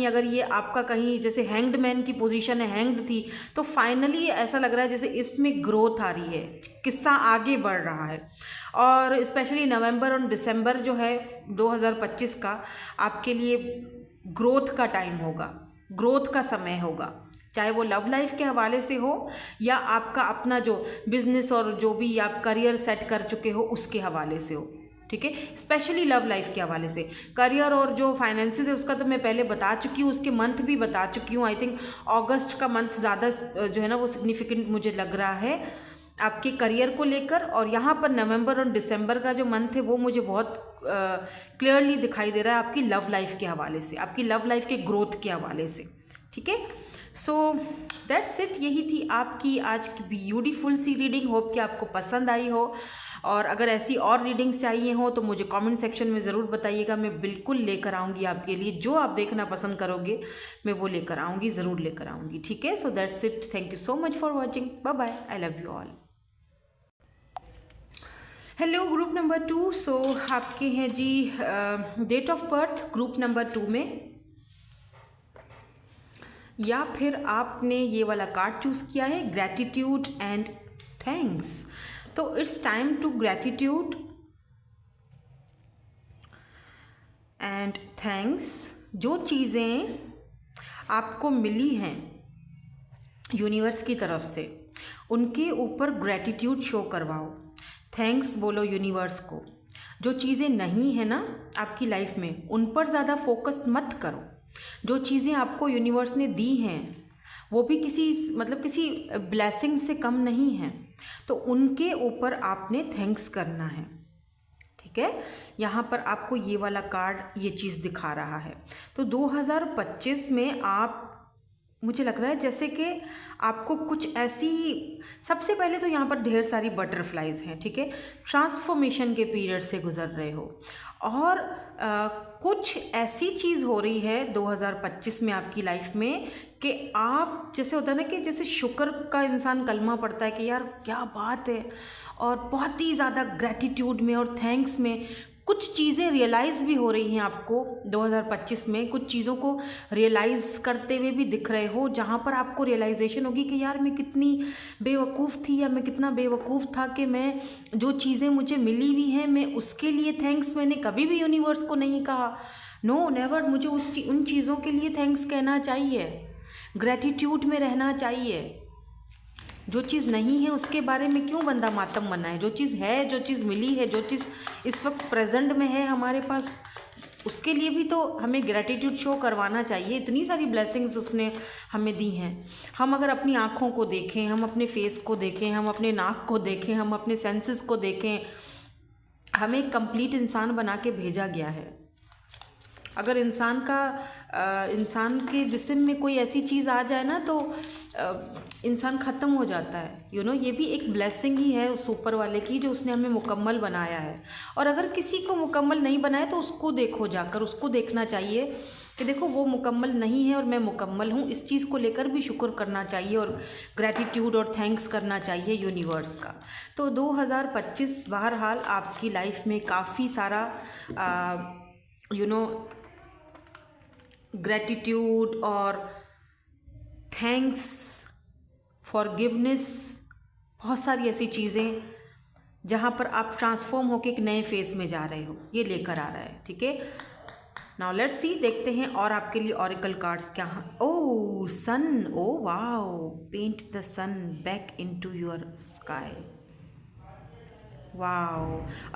अगर ये आपका कहीं जैसे हैंग्ड मैन की पोजीशन है, हैंग्ड थी, तो फाइनली ऐसा लग रहा है जैसे इसमें ग्रोथ आ रही है, किस्सा आगे बढ़ रहा है। और स्पेशली नवंबर और दिसंबर जो है 2025 का आपके लिए ग्रोथ का टाइम होगा, ग्रोथ का समय होगा, चाहे वो लव लाइफ के हवाले से हो या आपका अपना जो बिजनेस और जो भी आप करियर सेट कर चुके हो उसके हवाले से हो। ठीक है, स्पेशली लव लाइफ के हवाले से। करियर और जो फाइनेंसेस है उसका तो मैं पहले बता चुकी हूँ, उसके मंथ भी बता चुकी हूँ। आई थिंक अगस्त का मंथ ज़्यादा जो है ना वो सिग्निफिकेंट मुझे लग रहा है आपके करियर को लेकर। और यहाँ पर नवंबर और दिसंबर का जो मंथ है वो मुझे बहुत क्लियरली दिखाई दे रहा है आपकी लव लाइफ के हवाले से, आपकी लव लाइफ के ग्रोथ के हवाले से। ठीक है, सो दैट्स इट। यही थी आपकी आज की ब्यूटीफुल सी रीडिंग। होप कि आपको पसंद आई हो, और अगर ऐसी और रीडिंग्स चाहिए हो तो मुझे कमेंट सेक्शन में ज़रूर बताइएगा। मैं बिल्कुल लेकर आऊँगी आपके लिए, जो आप देखना पसंद करोगे मैं वो लेकर आऊँगी, ज़रूर लेकर आऊँगी। ठीक है, so that's it. Thank you so much for watching. Bye bye, I love you all. Hello group number 2। So आपके हैं जी date of birth group number 2 में, या फिर आपने ये वाला कार्ड चूज़ किया है ग्रैटिट्यूड एंड थैंक्स। तो it's time to gratitude and thanks. जो चीज़ें आपको मिली हैं यूनिवर्स की तरफ से, उनके ऊपर ग्रैटिट्यूड शो करवाओ, थैंक्स बोलो यूनिवर्स को। जो चीज़ें नहीं है ना आपकी लाइफ में, उन पर ज़्यादा फोकस मत करो। जो चीज़ें आपको यूनिवर्स ने दी हैं वो भी किसी ब्लेसिंग से कम नहीं हैं, तो उनके ऊपर आपने थैंक्स करना है। ठीक है, यहाँ पर आपको ये वाला कार्ड ये चीज़ दिखा रहा है। तो 2025 में आप, मुझे लग रहा है जैसे कि आपको कुछ ऐसी, सबसे पहले तो यहाँ पर ढेर सारी बटरफ्लाइज हैं। ठीक है, ट्रांसफॉर्मेशन के पीरियड से गुजर रहे हो, और कुछ ऐसी चीज़ हो रही है 2025 में आपकी लाइफ में कि आप, जैसे होता है ना कि जैसे शुक्र का इंसान कलमा पढ़ता है कि यार क्या बात है, और बहुत ही ज़्यादा ग्रैटिट्यूड में और थैंक्स में कुछ चीज़ें रियलाइज़ भी हो रही हैं आपको 2025 में। कुछ चीज़ों को रियलाइज़ करते हुए भी दिख रहे हो, जहाँ पर आपको रियलाइजेशन होगी कि यार मैं कितनी बेवकूफ़ थी, या मैं कितना बेवकूफ़ था कि मैं, जो चीज़ें मुझे मिली हुई हैं मैं उसके लिए थैंक्स मैंने कभी भी यूनिवर्स को नहीं कहा। नो नेवर, मुझे उन चीज़ों के लिए थैंक्स कहना चाहिए, ग्रैटिट्यूड में रहना चाहिए। जो चीज़ नहीं है उसके बारे में क्यों बंदा मातम मनाए, जो चीज़ है, जो चीज़ मिली है, जो चीज़ इस वक्त प्रेजेंट में है हमारे पास, उसके लिए भी तो हमें ग्रैटिट्यूड शो करवाना चाहिए। इतनी सारी ब्लेसिंग्स उसने हमें दी हैं। हम अगर अपनी आँखों को देखें, हम अपने फेस को देखें, हम अपने नाक को देखें, हम अपने सेंसेस को देखें, हमें एक कंप्लीट इंसान बना के भेजा गया है। अगर इंसान के जिस्म में कोई ऐसी चीज़ आ जाए ना तो इंसान ख़त्म हो जाता है। ये भी एक ब्लेसिंग ही है उस ऊपर वाले की, जो उसने हमें मुकम्मल बनाया है। और अगर किसी को मुकम्मल नहीं बनाया तो उसको देखो, जाकर उसको देखना चाहिए कि देखो वो मुकम्मल नहीं है और मैं मुकम्मल हूँ। इस चीज़ को लेकर भी शुक्र करना चाहिए और ग्रैटिट्यूड और थैंक्स करना चाहिए यूनिवर्स का। तो 2025 बहरहाल आपकी लाइफ में काफ़ी सारा ग्रैटिट्यूड और थैंक्स, फॉरगिवनेस, बहुत सारी ऐसी चीज़ें जहाँ पर आप ट्रांसफॉर्म होकर एक नए फेस में जा रहे हो, ये लेकर आ रहा है। ठीक है, नाउ लेट्स सी, देखते हैं और आपके लिए ऑरेकल कार्ड्स क्या हैं। Oh sun, oh wow, paint the sun back into your sky. Wow,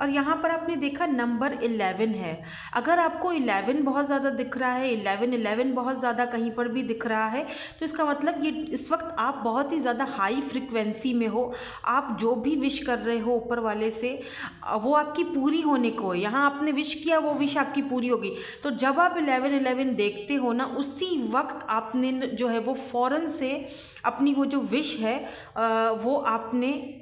और यहाँ पर आपने देखा नंबर 11 है। अगर आपको 11 बहुत ज़्यादा दिख रहा है, 11 बहुत ज़्यादा कहीं पर भी दिख रहा है, तो इसका मतलब ये इस वक्त आप बहुत ही ज़्यादा हाई फ्रिक्वेंसी में हो। आप जो भी विश कर रहे हो ऊपर वाले से, वो आपकी पूरी होने को है। यहाँ आपने विश किया, वो विश आपकी पूरी होगी। तो जब आप 11 देखते हो ना, उसी वक्त आपने जो है वो फ़ौरन से अपनी वो जो विश है वो आपने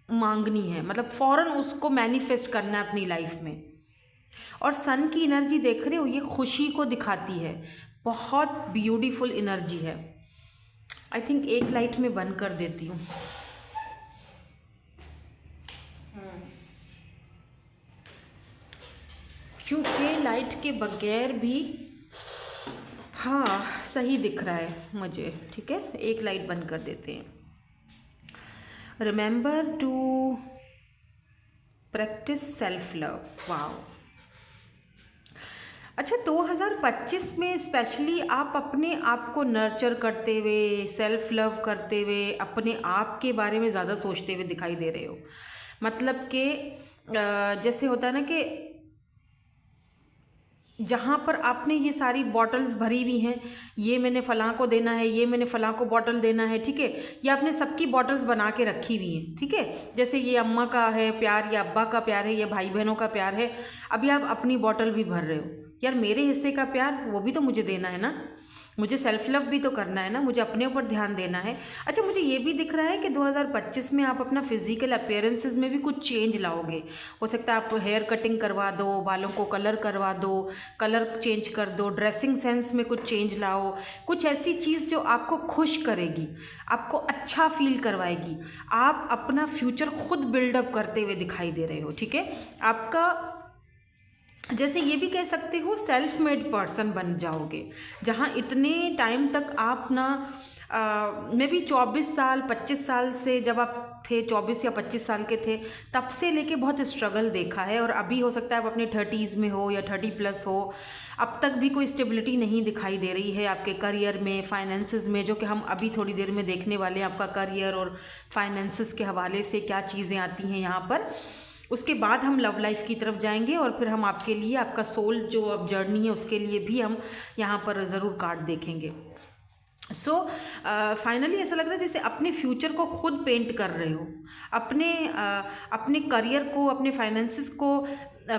मांगनी है, मतलब फ़ौरन उसको मैनिफेस्ट करना है अपनी लाइफ में। और सन की एनर्जी देख रहे हो, ये खुशी को दिखाती है, बहुत ब्यूटीफुल एनर्जी है। आई थिंक एक लाइट में बंद कर देती हूँ, क्योंकि लाइट के बगैर भी हाँ सही दिख रहा है मुझे। ठीक है, एक लाइट बंद कर देते हैं। Remember to practice self love. Wow, अच्छा 2025 में स्पेशली आप अपने आप को नर्चर करते हुए, सेल्फ लव करते हुए, अपने आप के बारे में ज़्यादा सोचते हुए दिखाई दे रहे हो। मतलब कि जैसे होता है ना कि जहाँ पर आपने ये सारी बॉटल्स भरी हुई हैं, ये मैंने फ़लाँ को देना है, ये मैंने फ़लाँ को बॉटल देना है, ठीक है, ये आपने सबकी बॉटल्स बना के रखी हुई हैं। ठीक है, जैसे ये अम्मा का है प्यार, ये अब्बा का प्यार है, ये भाई बहनों का प्यार है। अभी आप अपनी बॉटल भी भर रहे हो, यार मेरे हिस्से का प्यार वो भी तो मुझे देना है ना, मुझे सेल्फ लव भी तो करना है ना, मुझे अपने ऊपर ध्यान देना है। अच्छा, मुझे ये भी दिख रहा है कि 2025 में आप अपना फिजिकल अपीयरेंसेस में भी कुछ चेंज लाओगे। हो सकता है आप हेयर कटिंग करवा दो, बालों को कलर करवा दो, कलर चेंज कर दो, ड्रेसिंग सेंस में कुछ चेंज लाओ, कुछ ऐसी चीज़ जो आपको खुश करेगी, आपको अच्छा फील करवाएगी। आप अपना फ्यूचर खुद बिल्डअप करते हुए दिखाई दे रहे हो। ठीक है, आपका जैसे ये भी कह सकते हो सेल्फ मेड पर्सन बन जाओगे, जहाँ इतने टाइम तक आप ना मे बी 24 साल 25 साल से जब आप थे, 24 या 25 साल के थे, तब से लेके बहुत स्ट्रगल देखा है। और अभी हो सकता है आप अपने 30s में हो या 30+ हो, अब तक भी कोई स्टेबिलिटी नहीं दिखाई दे रही है आपके करियर में, फाइनेंसेस में, जो कि हम अभी थोड़ी देर में देखने वाले हैं। आपका करियर और फाइनेंसेस के हवाले से क्या चीज़ें आती हैं यहाँ पर, उसके बाद हम लव लाइफ की तरफ जाएंगे और फिर हम आपके लिए, आपका सोल जो अब जर्नी है उसके लिए भी हम यहाँ पर ज़रूर कार्ड देखेंगे। सो फाइनली ऐसा लग रहा है जैसे अपने फ्यूचर को खुद पेंट कर रहे हो, अपने करियर को, अपने फाइनेंसिस को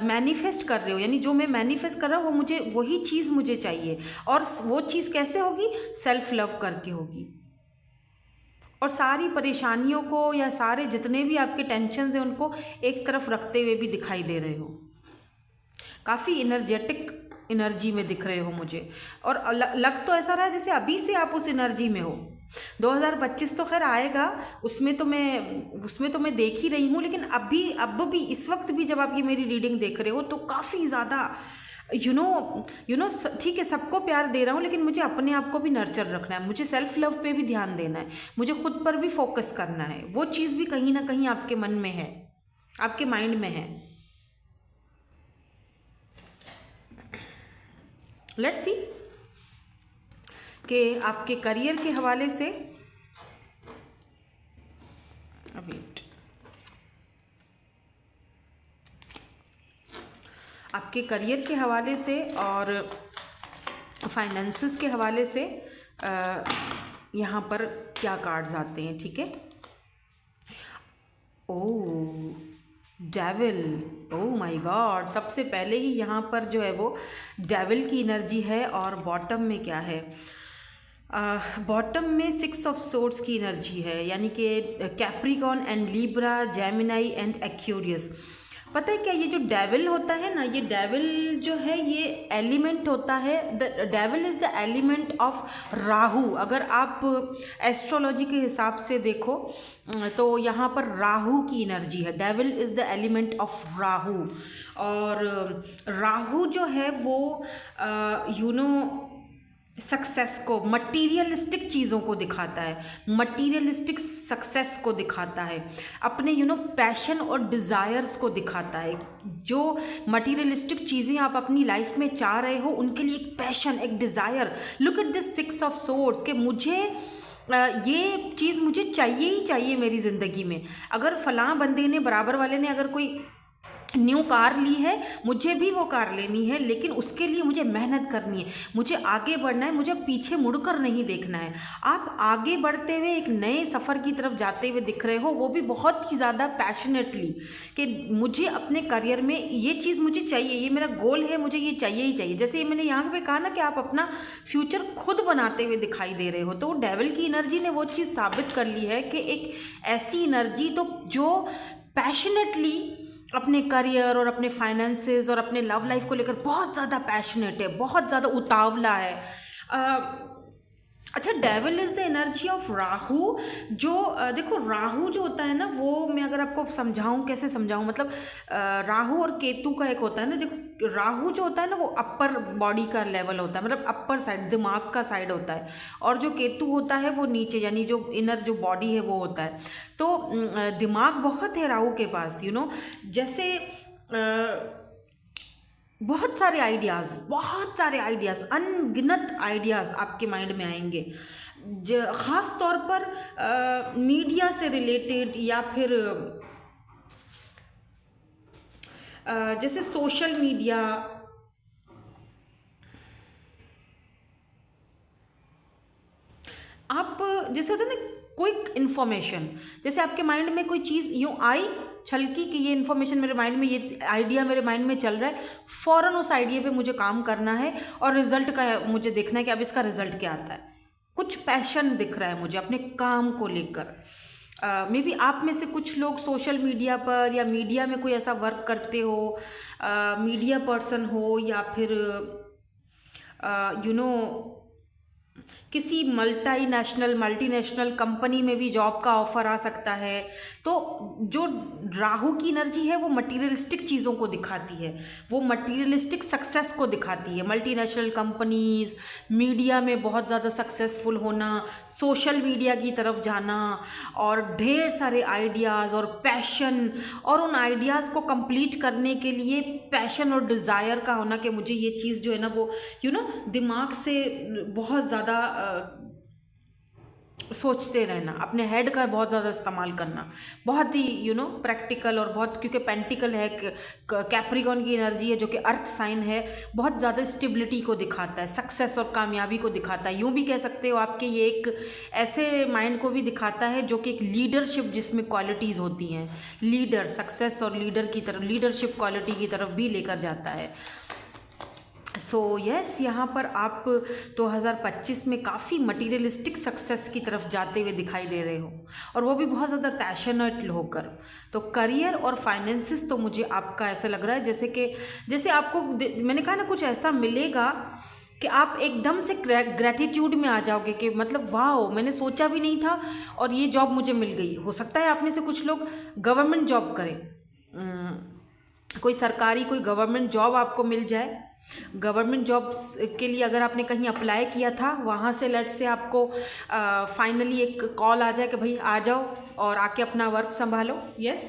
मैनिफेस्ट कर रहे हो। यानी जो मैं मैनिफेस्ट कर रहा हूँ वो मुझे, वही चीज़ मुझे चाहिए। और वो चीज़ कैसे होगी? सेल्फ लव करके होगी। और सारी परेशानियों को या सारे जितने भी आपके टेंशन हैं उनको एक तरफ रखते हुए भी दिखाई दे रहे हो। काफ़ी एनर्जेटिक एनर्जी में दिख रहे हो मुझे, और लग तो ऐसा रहा है जैसे अभी से आप उस एनर्जी में हो। 2025 तो खैर आएगा, उसमें तो मैं देख ही रही हूँ, लेकिन अब भी इस वक्त भी जब आप ये मेरी रीडिंग देख रहे हो तो काफ़ी ज़्यादा यू नो ठीक है, सबको प्यार दे रहा हूँ, लेकिन मुझे अपने आप को भी नर्चर रखना है, मुझे सेल्फ लव पे भी ध्यान देना है, मुझे खुद पर भी फोकस करना है। वो चीज़ भी कहीं ना कहीं आपके मन में है, आपके माइंड में है। लेट्स सी कि आपके करियर के हवाले से, वेट, आपके करियर के हवाले से और फाइनेंसेस के हवाले से यहाँ पर क्या कार्ड्स आते हैं। ठीक है, ओह डेविल, ओह माय गॉड, सबसे पहले ही यहाँ पर जो है वो डेविल की एनर्जी है। और बॉटम में क्या है? बॉटम में 6 ऑफ सोर्ड्स की एनर्जी है, यानी कि Capricorn and Libra, Gemini and Aquarius. पता है क्या, ये जो डेविल होता है ना, ये डेविल जो है ये एलिमेंट होता है, the devil is the element of Rahu. अगर आप एस्ट्रोलॉजी के हिसाब से देखो तो यहाँ पर राहु की एनर्जी है। Devil is the element of Rahu. और राहु जो है वो सक्सेस को, मटीरियलिस्टिक चीज़ों को दिखाता है, मटीरियलिस्टिक सक्सेस को दिखाता है, अपने पैशन और डिज़ायर्स को दिखाता है। जो मटीरियलिस्टिक चीज़ें आप अपनी लाइफ में चाह रहे हो, उनके लिए एक पैशन, एक desire. Look at this 6 of swords कि मुझे ये चीज़ मुझे चाहिए ही चाहिए मेरी ज़िंदगी में। अगर फ़लाँ बंदे ने, बराबर वाले ने अगर कोई न्यू कार ली है, मुझे भी वो कार लेनी है, लेकिन उसके लिए मुझे मेहनत करनी है, मुझे आगे बढ़ना है, मुझे पीछे मुड़कर नहीं देखना है। आप आगे बढ़ते हुए एक नए सफ़र की तरफ जाते हुए दिख रहे हो, वो भी बहुत ही ज़्यादा पैशनेटली, कि मुझे अपने करियर में ये चीज़ मुझे चाहिए, ये मेरा गोल है, मुझे ये चाहिए ही चाहिए। जैसे मैंने यहाँ पे कहा ना कि आप अपना फ्यूचर खुद बनाते हुए दिखाई दे रहे हो, तो डेविल की एनर्जी ने वो चीज़ साबित कर ली है कि एक ऐसी एनर्जी तो जो पैशनेटली अपने करियर और अपने फाइनेंसेस और अपने लव लाइफ को लेकर बहुत ज़्यादा पैशनेट है, बहुत ज़्यादा उतावला है। अच्छा, devil is the energy of Rahu. जो देखो, राहु जो होता है ना, वो मैं अगर आपको समझाऊं, कैसे समझाऊं, मतलब राहु और केतु का एक होता है ना। देखो, राहु जो होता है ना वो अपर बॉडी का लेवल होता है, मतलब अपर साइड, दिमाग का साइड होता है। और जो केतु होता है वो नीचे, यानी जो इनर जो बॉडी है वो होता है। तो दिमाग बहुत है राहु के पास, जैसे बहुत सारे आइडियाज़, अनगिनत आइडियाज़ आपके माइंड में आएंगे। ख़ास तौर पर मीडिया से रिलेटेड, या फिर जैसे सोशल मीडिया, आप जैसे होता है ना, क्विक इन्फॉर्मेशन, जैसे आपके माइंड में कोई चीज़ यूँ आई, छलकी कि ये इन्फॉर्मेशन मेरे माइंड में, ये आइडिया मेरे माइंड में चल रहा है, फ़ौरन उस आइडिया पे मुझे काम करना है और रिजल्ट का मुझे देखना है कि अब इसका रिजल्ट क्या आता है। कुछ पैशन दिख रहा है मुझे अपने काम को लेकर। मे बी आप में से कुछ लोग सोशल मीडिया पर या मीडिया में कोई ऐसा वर्क करते हो, मीडिया पर्सन हो, या फिर किसी मल्टीनेशनल कंपनी में भी जॉब का ऑफ़र आ सकता है। तो जो राहु की एनर्जी है वो मटीरियलिस्टिक चीज़ों को दिखाती है, वो मटीरियलिस्टिक सक्सेस को दिखाती है। मल्टीनेशनल कंपनीज़, मीडिया में बहुत ज़्यादा सक्सेसफुल होना, सोशल मीडिया की तरफ जाना, और ढेर सारे आइडियाज़ और पैशन, और उन आइडियाज़ को कंप्लीट करने के लिए पैशन और डिज़ायर का होना कि मुझे ये चीज़ जो है ना वो दिमाग से बहुत ज़्यादा सोचते रहना, अपने हेड का बहुत ज़्यादा इस्तेमाल करना, बहुत ही प्रैक्टिकल, और बहुत, क्योंकि पेंटिकल है, कैप्रिकॉन की एनर्जी है जो कि अर्थ साइन है, बहुत ज़्यादा स्टेबिलिटी को दिखाता है, सक्सेस और कामयाबी को दिखाता है। यूँ भी कह सकते हो आपके ये एक ऐसे माइंड को भी दिखाता है जो कि एक लीडरशिप, जिसमें क्वालिटीज़ होती हैं, लीडर, सक्सेस और लीडर की तरफ, लीडरशिप क्वालिटी की तरफ भी लेकर जाता है। सो यस, यहाँ पर आप 2025 में काफ़ी मटीरियलिस्टिक सक्सेस की तरफ जाते हुए दिखाई दे रहे हो, और वो भी बहुत ज़्यादा पैशनेट होकर। तो करियर और फाइनेंसिस तो मुझे आपका ऐसा लग रहा है जैसे आपको मैंने कहा ना, कुछ ऐसा मिलेगा कि आप एकदम से ग्रैटिट्यूड में आ जाओगे कि मतलब वाह, मैंने सोचा भी नहीं था और ये जॉब मुझे मिल गई। हो सकता है आप में से कुछ लोग गवर्नमेंट जॉब करें, कोई सरकारी, कोई गवर्नमेंट जॉब आपको मिल जाए। गवर्नमेंट जॉब के लिए अगर आपने कहीं अप्लाई किया था, वहाँ से लेट से आपको फाइनली एक कॉल आ जाए कि भाई आ जाओ और आके अपना वर्क संभालो। यस,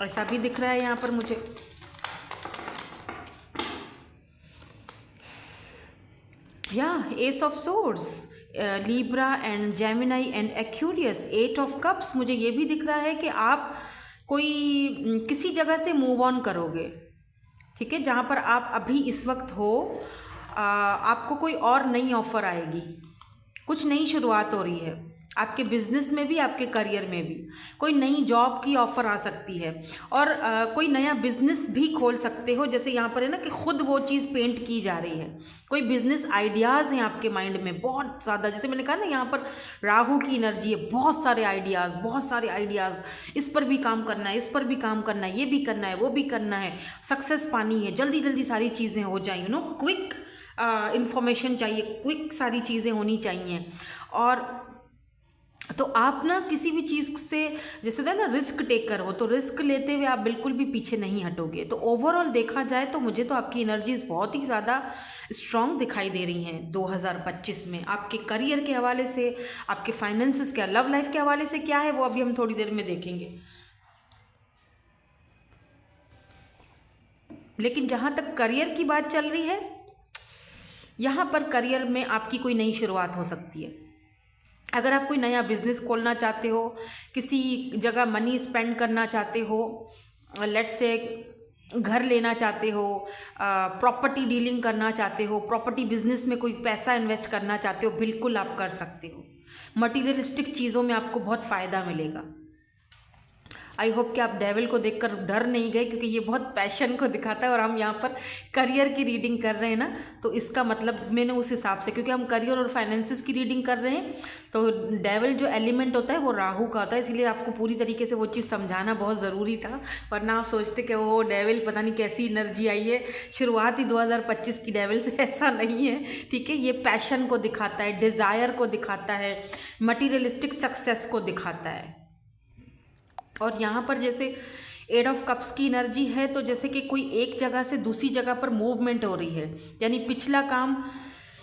ऐसा भी दिख रहा है यहाँ पर मुझे। या S of swords, Libra and Gemini and Aquarius, 8 of cups, मुझे ये भी दिख रहा है कि आप कोई किसी जगह से मूव ऑन करोगे, ठीक है, जहाँ पर आप अभी इस वक्त हो, आपको कोई और नई ऑफ़र आएगी, कुछ नई शुरुआत हो रही है, आपके बिजनेस में भी, आपके करियर में भी कोई नई जॉब की ऑफ़र आ सकती है, और कोई नया बिजनेस भी खोल सकते हो। जैसे यहाँ पर है ना कि खुद वो चीज़ पेंट की जा रही है, कोई बिजनेस आइडियाज़ हैं आपके माइंड में बहुत ज़्यादा। जैसे मैंने कहा ना, यहाँ पर राहु की एनर्जी है, बहुत सारे आइडियाज़, बहुत सारे आइडियाज़, इस पर भी काम करना है, इस पर भी काम करना है, ये भी करना है, वो भी करना है, सक्सेस पानी है, जल्दी जल्दी सारी चीज़ें हो जाएं, क्विक इन्फॉर्मेशन चाहिए, क्विक सारी चीज़ें होनी चाहिए। और तो आप ना किसी भी चीज़ से, जैसे होता है ना रिस्क टेकर हो, तो रिस्क लेते हुए आप बिल्कुल भी पीछे नहीं हटोगे। तो ओवरऑल देखा जाए तो मुझे तो आपकी एनर्जीज बहुत ही ज़्यादा स्ट्रॉन्ग दिखाई दे रही हैं 2025 में। आपके करियर के हवाले से, आपके फाइनेंसेस के, लव लाइफ के हवाले से क्या है वो अभी हम थोड़ी देर में देखेंगे। लेकिन जहाँ तक करियर की बात चल रही है, यहाँ पर करियर में आपकी कोई नई शुरुआत हो सकती है। अगर आप कोई नया बिजनेस खोलना चाहते हो, किसी जगह मनी स्पेंड करना चाहते हो, लेट्स से घर लेना चाहते हो, प्रॉपर्टी डीलिंग करना चाहते हो, प्रॉपर्टी बिजनेस में कोई पैसा इन्वेस्ट करना चाहते हो, बिल्कुल आप कर सकते हो। मटीरियलिस्टिक चीज़ों में आपको बहुत फ़ायदा मिलेगा। आई होप कि आप डेविल को देखकर डर नहीं गए, क्योंकि ये बहुत पैशन को दिखाता है, और हम यहाँ पर करियर की रीडिंग कर रहे हैं ना, तो इसका मतलब मैंने उस हिसाब से, क्योंकि हम करियर और फाइनेंसिस की रीडिंग कर रहे हैं, तो डेविल जो एलिमेंट होता है वो राहु का होता है, इसलिए आपको पूरी तरीके से वो चीज़ समझाना बहुत ज़रूरी था। वरना आप सोचते कि वो डेविल पता नहीं कैसी एनर्जी आई है, शुरुआत ही 2025 की डेविल से, ऐसा नहीं है, ठीक है। ये पैशन को दिखाता है, डिज़ायर को दिखाता है, मटीरियलिस्टिक सक्सेस को दिखाता है। और यहाँ पर जैसे 8 ऑफ कप्स की एनर्जी है, तो जैसे कि कोई एक जगह से दूसरी जगह पर मूवमेंट हो रही है, यानी पिछला काम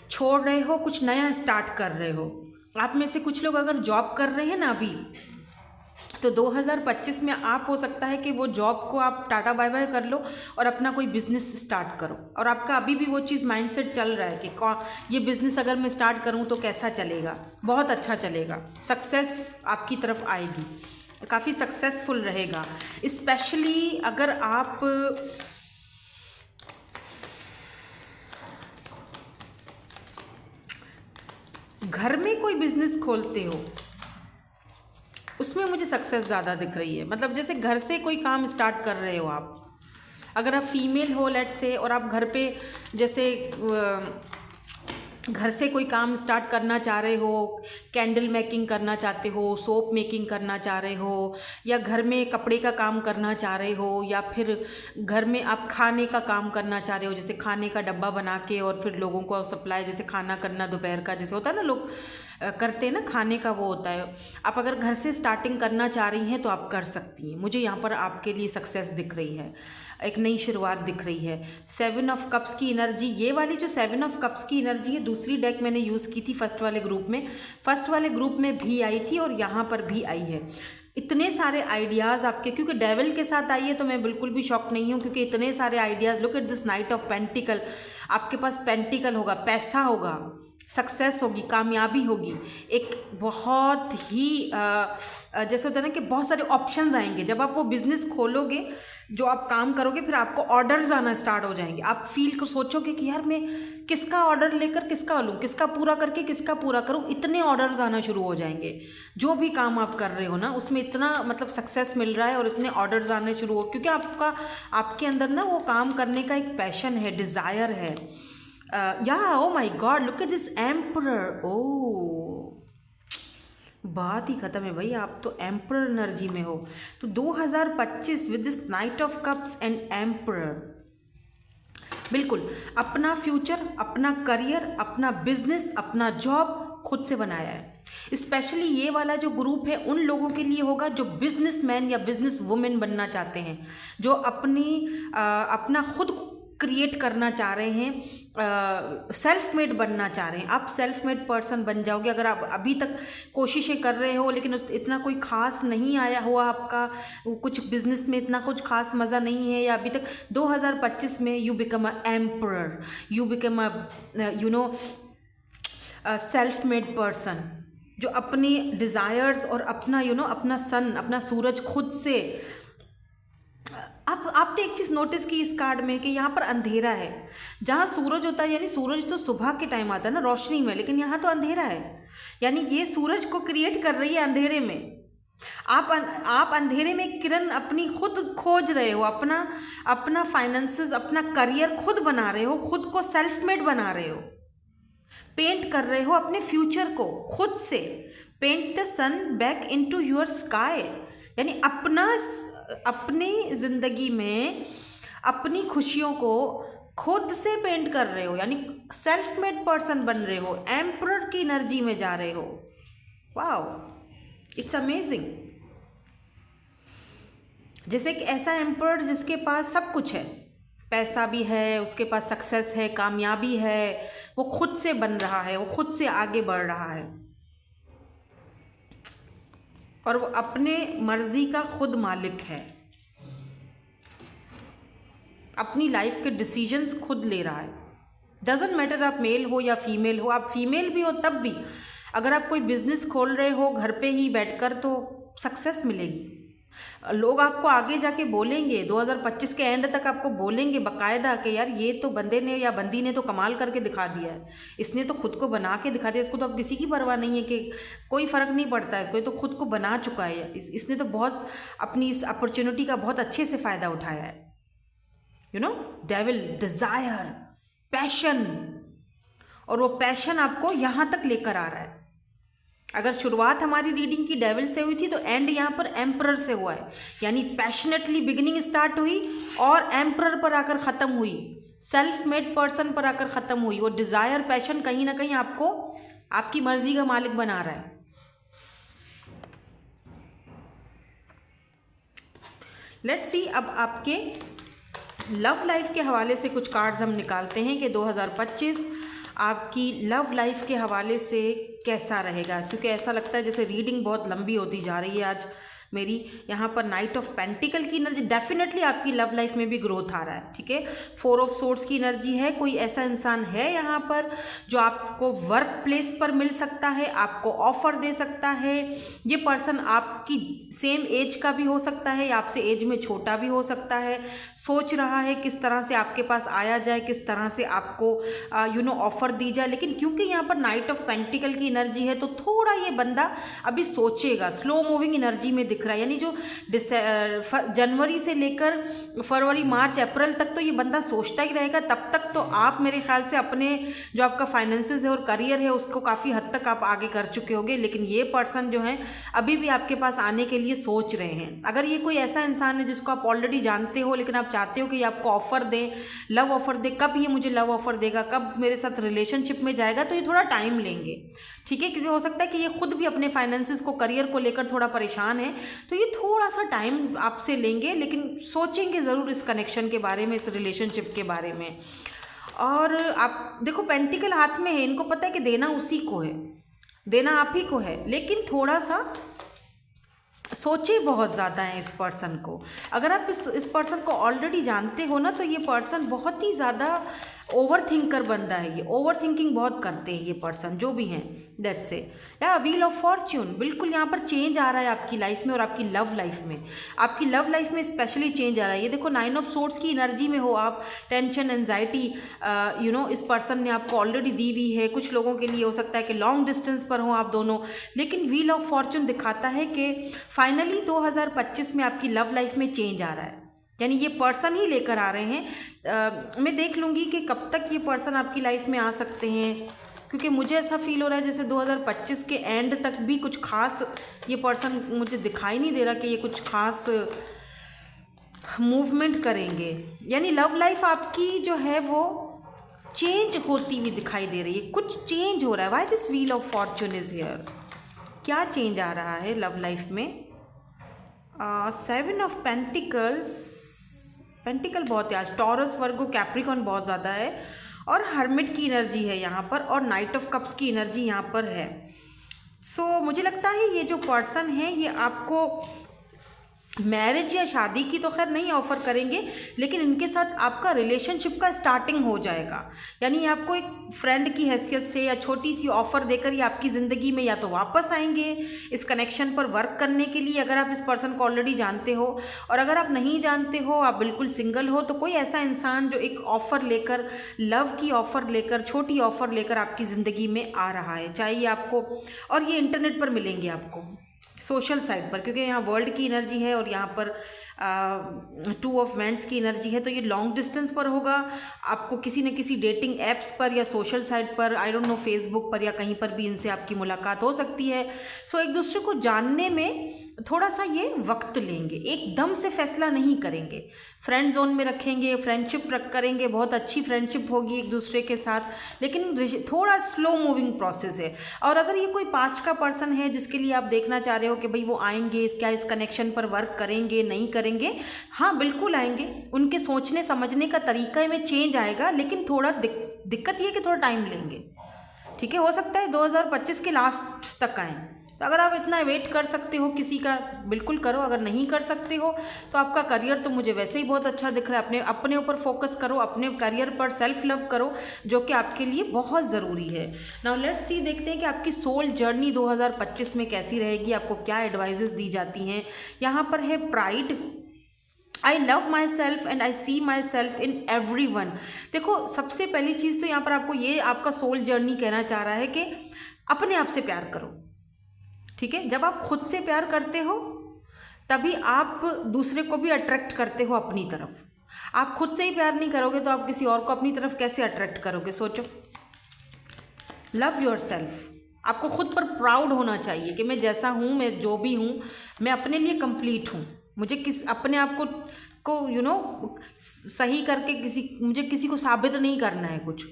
छोड़ रहे हो, कुछ नया स्टार्ट कर रहे हो। आप में से कुछ लोग अगर जॉब कर रहे हैं ना अभी, तो 2025 में आप हो सकता है कि वो जॉब को आप टाटा बाय बाय कर लो और अपना कोई बिजनेस स्टार्ट करो। और आपका अभी भी वो चीज़ माइंडसेट चल रहा है कि ये बिज़नेस अगर मैं स्टार्ट करूँ तो कैसा चलेगा, बहुत अच्छा चलेगा, सक्सेस आपकी तरफ आएगी, काफ़ी सक्सेसफुल रहेगा। स्पेशली अगर आप घर में कोई बिजनेस खोलते हो, उसमें मुझे सक्सेस ज़्यादा दिख रही है। मतलब जैसे घर से कोई काम स्टार्ट कर रहे हो आप, अगर आप फीमेल हो लेट्स से, और आप घर पे जैसे घर से कोई काम स्टार्ट करना चाह रहे हो, कैंडल मेकिंग करना चाहते हो, सोप मेकिंग करना चाह रहे हो, या घर में कपड़े का काम करना चाह रहे हो, या फिर घर में आप खाने का काम करना चाह रहे हो, जैसे खाने का डब्बा बना के और फिर लोगों को सप्लाई, जैसे खाना करना दोपहर का, जैसे होता है ना लोग करते हैं ना खाने का, वो होता है। आप अगर घर से स्टार्टिंग करना चाह रही हैं तो आप कर सकती हैं। मुझे यहाँ पर आपके लिए सक्सेस दिख रही है, एक नई शुरुआत दिख रही है। 7 ऑफ कप्स की एनर्जी, ये वाली जो 7 ऑफ कप्स की एनर्जी है, दूसरी डेक मैंने यूज़ की थी फर्स्ट वाले ग्रुप में भी आई थी और यहाँ पर भी आई है। इतने सारे आइडियाज़ आपके, क्योंकि डेविल के साथ आई है तो मैं बिल्कुल भी शॉक नहीं हूँ, क्योंकि इतने सारे ideas. Look at this night of pentacle, आपके पास पेंटिकल होगा, पैसा होगा, सक्सेस होगी, कामयाबी होगी, एक बहुत ही जैसे होता है ना कि बहुत सारे ऑप्शंस आएंगे। जब आप वो बिज़नेस खोलोगे, जो आप काम करोगे, फिर आपको ऑर्डर्स आना स्टार्ट हो जाएंगे। आप फील को सोचोगे कि यार मैं किसका ऑर्डर लेकर किसका लूँ, किसका पूरा करके किसका पूरा करूँ, इतने ऑर्डर्स आना शुरू हो जाएंगे। जो भी काम आप कर रहे हो ना, उसमें इतना मतलब सक्सेस मिल रहा है और इतने ऑर्डर्स आने शुरू हो, क्योंकि आपके अंदर ना वो काम करने का एक पैशन है, डिज़ायर है। Oh my god, look at this emperor. Oh, बात ही ख़त्म है भाई, आप तो एम्परर एनर्जी में हो। तो 2025 with this night of cups and emperor, बिल्कुल अपना फ्यूचर, अपना करियर, अपना बिजनेस, अपना जॉब खुद से बनाया है। स्पेशली ये वाला जो ग्रुप है उन लोगों के लिए होगा जो बिजनेसमैन या बिजनेस वुमेन बनना चाहते हैं, जो अपना खुद क्रिएट करना चाह रहे हैं, सेल्फ मेड बनना चाह रहे हैं। आप सेल्फ मेड पर्सन बन जाओगे अगर आप अभी तक कोशिशें कर रहे हो, लेकिन इतना कोई ख़ास नहीं आया हुआ आपका, कुछ बिजनेस में इतना कुछ खास मज़ा नहीं है, या अभी तक 2025 में you become a emperor, you become a self made person, जो अपनी डिज़ायर्स और अपना अपना सन, अपना सूरज खुद से। अब आपने एक चीज़ नोटिस की इस कार्ड में कि यहाँ पर अंधेरा है। जहाँ सूरज होता है, यानी सूरज तो सुबह के टाइम आता है ना रोशनी में, लेकिन यहाँ तो अंधेरा है। यानी ये सूरज को क्रिएट कर रही है अंधेरे में। आप अंधेरे में किरण अपनी खुद खोज रहे हो, अपना फाइनेंसेस, अपना करियर खुद बना रहे हो, खुद को सेल्फ मेड बना रहे हो, पेंट कर रहे हो अपने फ्यूचर को खुद से। Paint the sun back into your sky, यानी अपनी ज़िंदगी में अपनी खुशियों को खुद से पेंट कर रहे हो, यानी सेल्फ मेड पर्सन बन रहे हो, एम्परर की एनर्जी में जा रहे हो। Wow, it's amazing. जैसे एक ऐसा एम्परर जिसके पास सब कुछ है, पैसा भी है, उसके पास सक्सेस है, कामयाबी है, वो खुद से बन रहा है, वो खुद से आगे बढ़ रहा है, और वो अपने मर्जी का खुद मालिक है, अपनी लाइफ के डिसीजंस खुद ले रहा है। डजेंट मैटर आप मेल हो या फीमेल हो, आप फीमेल भी हो तब भी अगर आप कोई बिजनेस खोल रहे हो घर पे ही बैठकर तो सक्सेस मिलेगी। लोग आपको आगे जाके बोलेंगे, 2025 के एंड तक आपको बोलेंगे बकायदा कि यार ये तो बंदे ने या बंदी ने तो कमाल करके दिखा दिया है, इसने तो खुद को बना के दिखा दिया, इसको तो अब किसी की परवाह नहीं है कि कोई फ़र्क नहीं पड़ता है इसको, ये तो खुद को बना चुका है, इसने तो बहुत अपनी इस अपॉर्चुनिटी का बहुत अच्छे से फ़ायदा उठाया है। You know, devil, desire, passion, और वो पैशन आपको यहाँ तक लेकर आ रहा है। अगर शुरुआत हमारी रीडिंग की डेविल से हुई थी तो एंड यहाँ पर एम्परर से हुआ है, यानी पैशनेटली बिगिनिंग स्टार्ट हुई और एम्परर पर आकर ख़त्म हुई, सेल्फ मेड पर्सन पर आकर ख़त्म हुई। वो डिज़ायर, पैशन कहीं ना कहीं आपको आपकी मर्जी का मालिक बना रहा है। लेट्स सी, अब आपके लव लाइफ के हवाले से कुछ कार्ड्स हम निकालते हैं कि 2025 आपकी लव लाइफ के हवाले से कैसा रहेगा, क्योंकि ऐसा लगता है जैसे रीडिंग बहुत लंबी होती जा रही है आज मेरी। यहाँ पर नाइट ऑफ पेंटिकल की एनर्जी, डेफिनेटली आपकी लव लाइफ में भी ग्रोथ आ रहा है, ठीक है। 4 ऑफ सोर्ड्स की एनर्जी है। कोई ऐसा इंसान है यहाँ पर जो आपको वर्क प्लेस पर मिल सकता है, आपको ऑफर दे सकता है। ये पर्सन आपकी सेम एज का भी हो सकता है या आपसे एज में छोटा भी हो सकता है। सोच रहा है किस तरह से आपके पास आया जाए, किस तरह से आपको ऑफर दी जाए, लेकिन क्योंकि यहाँ पर नाइट ऑफ पेंटिकल की एनर्जी है तो थोड़ा ये बंदा अभी सोचेगा। स्लो मूविंग एनर्जी में दिख रहा है, यानी जो जनवरी से लेकर फरवरी, मार्च, अप्रैल तक तो ये बंदा सोचता ही रहेगा। तब तक तो आप मेरे ख्याल से अपने जो आपका फाइनेंसेस है और करियर है उसको काफ़ी हद तक आप आगे कर चुके होंगे, लेकिन ये पर्सन जो है अभी भी आपके पास आने के लिए सोच रहे हैं। अगर ये कोई ऐसा इंसान है जिसको आप ऑलरेडी जानते हो लेकिन आप चाहते हो कि ये आपको ऑफर दें, लव ऑफर दे, कब ये मुझे लव ऑफर देगा, कब मेरे साथ रिलेशनशिप में जाएगा, तो ये थोड़ा टाइम लेंगे, ठीक है। क्योंकि हो सकता है कि ये खुद भी अपने फाइनेंसेस को, करियर को लेकर थोड़ा परेशान है, तो ये थोड़ा सा टाइम आपसे लेंगे, लेकिन सोचेंगे ज़रूर इस कनेक्शन के बारे में, इस रिलेशनशिप के बारे में। और आप देखो, पेंटिकल हाथ में है, इनको पता है कि देना उसी को है, देना आप ही को है, लेकिन थोड़ा सा सोचे बहुत ज़्यादा है इस पर्सन को। अगर आप इस पर्सन को ऑलरेडी जानते हो ना, तो ये पर्सन बहुत ही ज़्यादा ओवर थिंकर बन रहा है। ये ओवर थिंकिंग बहुत करते हैं ये पर्सन जो भी हैं, दैट्स से। या व्हील ऑफ फॉर्च्यून, बिल्कुल यहाँ पर चेंज आ रहा है आपकी लाइफ में और आपकी लव लाइफ में। आपकी लव लाइफ में स्पेशली चेंज आ रहा है। ये देखो, 9 ऑफ सोर्ड्स की एनर्जी में हो आप, टेंशन, एंजाइटी इस पर्सन ने आपको ऑलरेडी दी हुई है। कुछ लोगों के लिए हो सकता है कि लॉन्ग डिस्टेंस पर हो आप दोनों, लेकिन व्हील ऑफ फॉर्च्यून दिखाता है कि फाइनली 2025 में आपकी लव लाइफ में चेंज आ रहा है, यानी ये पर्सन ही लेकर आ रहे हैं। मैं देख लूँगी कि कब तक ये पर्सन आपकी लाइफ में आ सकते हैं, क्योंकि मुझे ऐसा फील हो रहा है जैसे 2025 के एंड तक भी कुछ खास ये पर्सन मुझे दिखाई नहीं दे रहा कि ये कुछ खास मूवमेंट करेंगे। यानी लव लाइफ आपकी जो है वो चेंज होती हुई दिखाई दे रही है, कुछ चेंज हो रहा है। Why this wheel of Fortune is here? क्या चेंज आ रहा है लव लाइफ में? 7 ऑफ पेंटिकल्स, पेंटिकल बहुत है आज, टॉरस, वर्गो, कैप्रिकॉन बहुत ज़्यादा है, और हर्मिट की एनर्जी है यहाँ पर, और नाइट ऑफ कप्स की एनर्जी यहाँ पर है। सो मुझे लगता है ये जो पर्सन है ये आपको मैरिज या शादी की तो खैर नहीं ऑफ़र करेंगे, लेकिन इनके साथ आपका रिलेशनशिप का स्टार्टिंग हो जाएगा। यानी आपको एक फ्रेंड की हैसियत से या छोटी सी ऑफ़र देकर ये आपकी ज़िंदगी में या तो वापस आएंगे इस कनेक्शन पर वर्क करने के लिए, अगर आप इस पर्सन को ऑलरेडी जानते हो। और अगर आप नहीं जानते हो, आप बिल्कुल सिंगल हो, तो कोई ऐसा इंसान जो एक ऑफ़र लेकर, लव की ऑफ़र लेकर, छोटी ऑफ़र लेकर आपकी ज़िंदगी में आ रहा है, चाहिए आपको। और ये इंटरनेट पर मिलेंगे आपको, सोशल साइट पर, क्योंकि यहाँ वर्ल्ड की एनर्जी है और यहाँ पर 2 ऑफ वैंड्स की एनर्जी है। तो ये लॉन्ग डिस्टेंस पर होगा, आपको किसी न किसी डेटिंग एप्स पर या सोशल साइट पर, आई डोंट नो, फेसबुक पर या कहीं पर भी इनसे आपकी मुलाकात हो सकती है। सो एक दूसरे को जानने में थोड़ा सा ये वक्त लेंगे, एकदम से फैसला नहीं करेंगे, फ्रेंड जोन में रखेंगे, फ्रेंडशिप करेंगे, बहुत अच्छी फ्रेंडशिप होगी एक दूसरे के साथ, लेकिन थोड़ा स्लो मूविंग प्रोसेस है। और अगर ये कोई पास्ट का पर्सन है जिसके लिए आप देखना चाह रहे हो कि भाई वो आएंगे, क्या इस कनेक्शन पर वर्क करेंगे, नहीं करेंगे, हाँ बिल्कुल आएंगे। उनके सोचने समझने का तरीका में चेंज आएगा, लेकिन थोड़ा दिक्कत ये कि थोड़ा टाइम लेंगे। ठीक है, हो सकता है 2025 के लास्ट तक आएँ। तो अगर आप इतना वेट कर सकते हो किसी का, बिल्कुल करो। अगर नहीं कर सकते हो तो आपका करियर तो मुझे वैसे ही बहुत अच्छा दिख रहा है। अपने ऊपर फोकस करो, अपने करियर पर सेल्फ लव करो, जो कि आपके लिए बहुत ज़रूरी है। नाउ लेट्स सी, देखते हैं कि आपकी सोल जर्नी 2025 में कैसी रहेगी, आपको क्या एडवाइजेस दी जाती हैं। यहाँ पर है pride, I love myself and I see myself in everyone. देखो, सबसे पहली चीज़ तो यहाँ पर आपको ये आपका सोल जर्नी कहना चाह रहा है कि अपने आप से प्यार करो। ठीक है, जब आप खुद से प्यार करते हो तभी आप दूसरे को भी अट्रैक्ट करते हो अपनी तरफ। आप खुद से ही प्यार नहीं करोगे तो आप किसी और को अपनी तरफ कैसे अट्रैक्ट करोगे, सोचो। लव योर सेल्फ, आपको खुद पर प्राउड होना चाहिए कि मैं जैसा हूँ, मैं जो भी हूँ, मैं अपने लिए कंप्लीट हूँ। मुझे अपने आप को सही करके मुझे किसी को साबित नहीं करना है कुछ,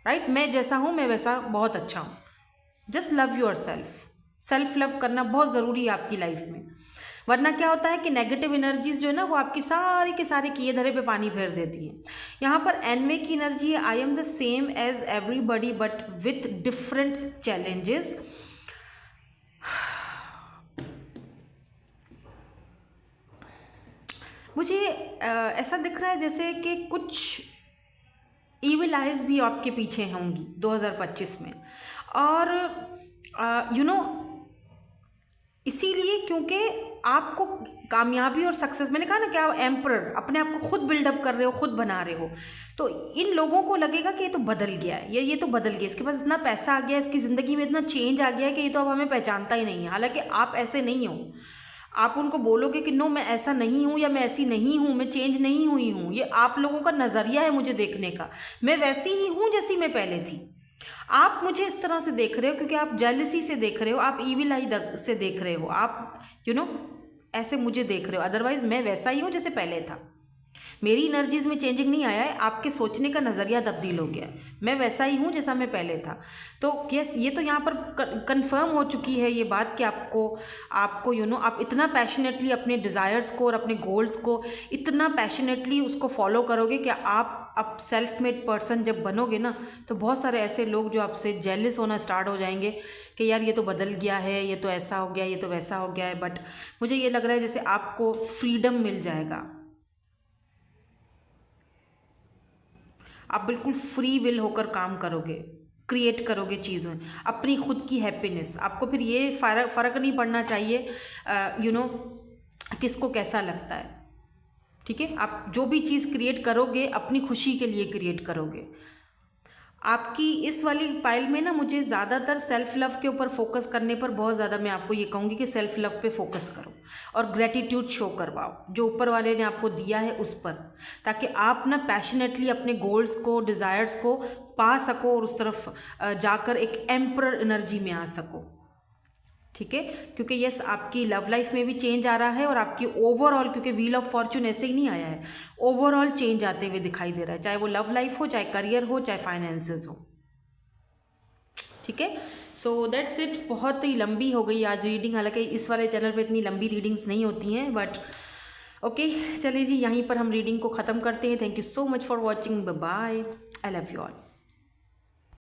राइट। मैं जैसा हूँ, मैं वैसा बहुत अच्छा हूँ। Just love your self. Self love करना बहुत ज़रूरी है आपकी लाइफ में, वरना क्या होता है कि नेगेटिव एनर्जीज जो है ना, वो आपकी सारे के सारे किए धरे पे पानी फेर देती है। यहाँ पर एनवे की एनर्जी है, I am the same age everybody but with different challenges. मुझे ऐसा दिख रहा है जैसे कि कुछ ईविल आइज भी आपके पीछे होंगी 2025 में। और इसीलिए क्योंकि आपको कामयाबी और सक्सेस, मैंने कहा ना कि आप एम्परर अपने आप को खुद बिल्डअप कर रहे हो, खुद बना रहे हो, तो इन लोगों को लगेगा कि ये तो बदल गया है, ये तो बदल गया, इसके पास इतना पैसा आ गया, इसकी ज़िंदगी में इतना चेंज आ गया है कि ये तो अब हमें पहचानता ही नहीं है। हालांकि आप ऐसे नहीं हो। आप उनको बोलोगे कि नो, मैं ऐसा नहीं हूँ या मैं ऐसी नहीं हूँ, मैं चेंज नहीं हुई हूँ, ये आप लोगों का नज़रिया है मुझे देखने का। मैं वैसी ही हूँ जैसी मैं पहले थी। आप मुझे इस तरह से देख रहे हो क्योंकि आप जेलसी से देख रहे हो, आप ईविल आई से देख रहे हो, आप ऐसे मुझे देख रहे हो। अदरवाइज मैं वैसा ही हूँ जैसे पहले था। मेरी एनर्जीज में चेंजिंग नहीं आया है, आपके सोचने का नज़रिया तब्दील हो गया है। मैं वैसा ही हूँ जैसा मैं पहले था। तो यस, ये तो यहाँ पर कंफर्म हो चुकी है ये बात कि आपको आप इतना पैशनेटली अपने डिज़ायर्स को और अपने गोल्स को इतना पैशनेटली उसको फॉलो करोगे कि आप सेल्फ मेड पर्सन जब बनोगे ना, तो बहुत सारे ऐसे लोग जो आपसे जेलस होना स्टार्ट हो जाएंगे कि यार ये तो बदल गया है, ये तो ऐसा हो गया, ये तो वैसा हो गया है। बट मुझे ये लग रहा है जैसे आपको फ्रीडम मिल जाएगा, आप बिल्कुल फ्री विल होकर काम करोगे, क्रिएट करोगे चीज़ें, अपनी खुद की हैप्पीनेस। आपको फिर ये फ़र्क नहीं पड़ना चाहिए किसको कैसा लगता है। ठीक है, आप जो भी चीज़ क्रिएट करोगे अपनी खुशी के लिए क्रिएट करोगे। आपकी इस वाली पाइल में ना, मुझे ज़्यादातर सेल्फ लव के ऊपर फोकस करने पर बहुत ज़्यादा मैं आपको ये कहूँगी कि सेल्फ लव पे फोकस करो और ग्रेटिट्यूड शो करवाओ जो ऊपर वाले ने आपको दिया है उस पर, ताकि आप ना पैशनेटली अपने गोल्स को, डिज़ायर्स को पा सको और उस तरफ जाकर एक एम्परर एनर्जी में आ सको। ठीक है, क्योंकि यस, आपकी लव लाइफ में भी चेंज आ रहा है और आपकी ओवरऑल, क्योंकि व्हील ऑफ फॉर्चून ऐसे ही नहीं आया है, ओवरऑल चेंज आते हुए दिखाई दे रहा है, चाहे वो लव लाइफ हो, चाहे करियर हो, चाहे फाइनेंसेस हो। ठीक है, सो दैट्स इट। बहुत ही लंबी हो गई आज रीडिंग, हालांकि इस वाले चैनल पे इतनी लंबी रीडिंग्स नहीं होती हैं, बट ओके, चलिए जी, यहीं पर हम रीडिंग को ख़त्म करते हैं। Thank you so much for watching, bye, I love you all.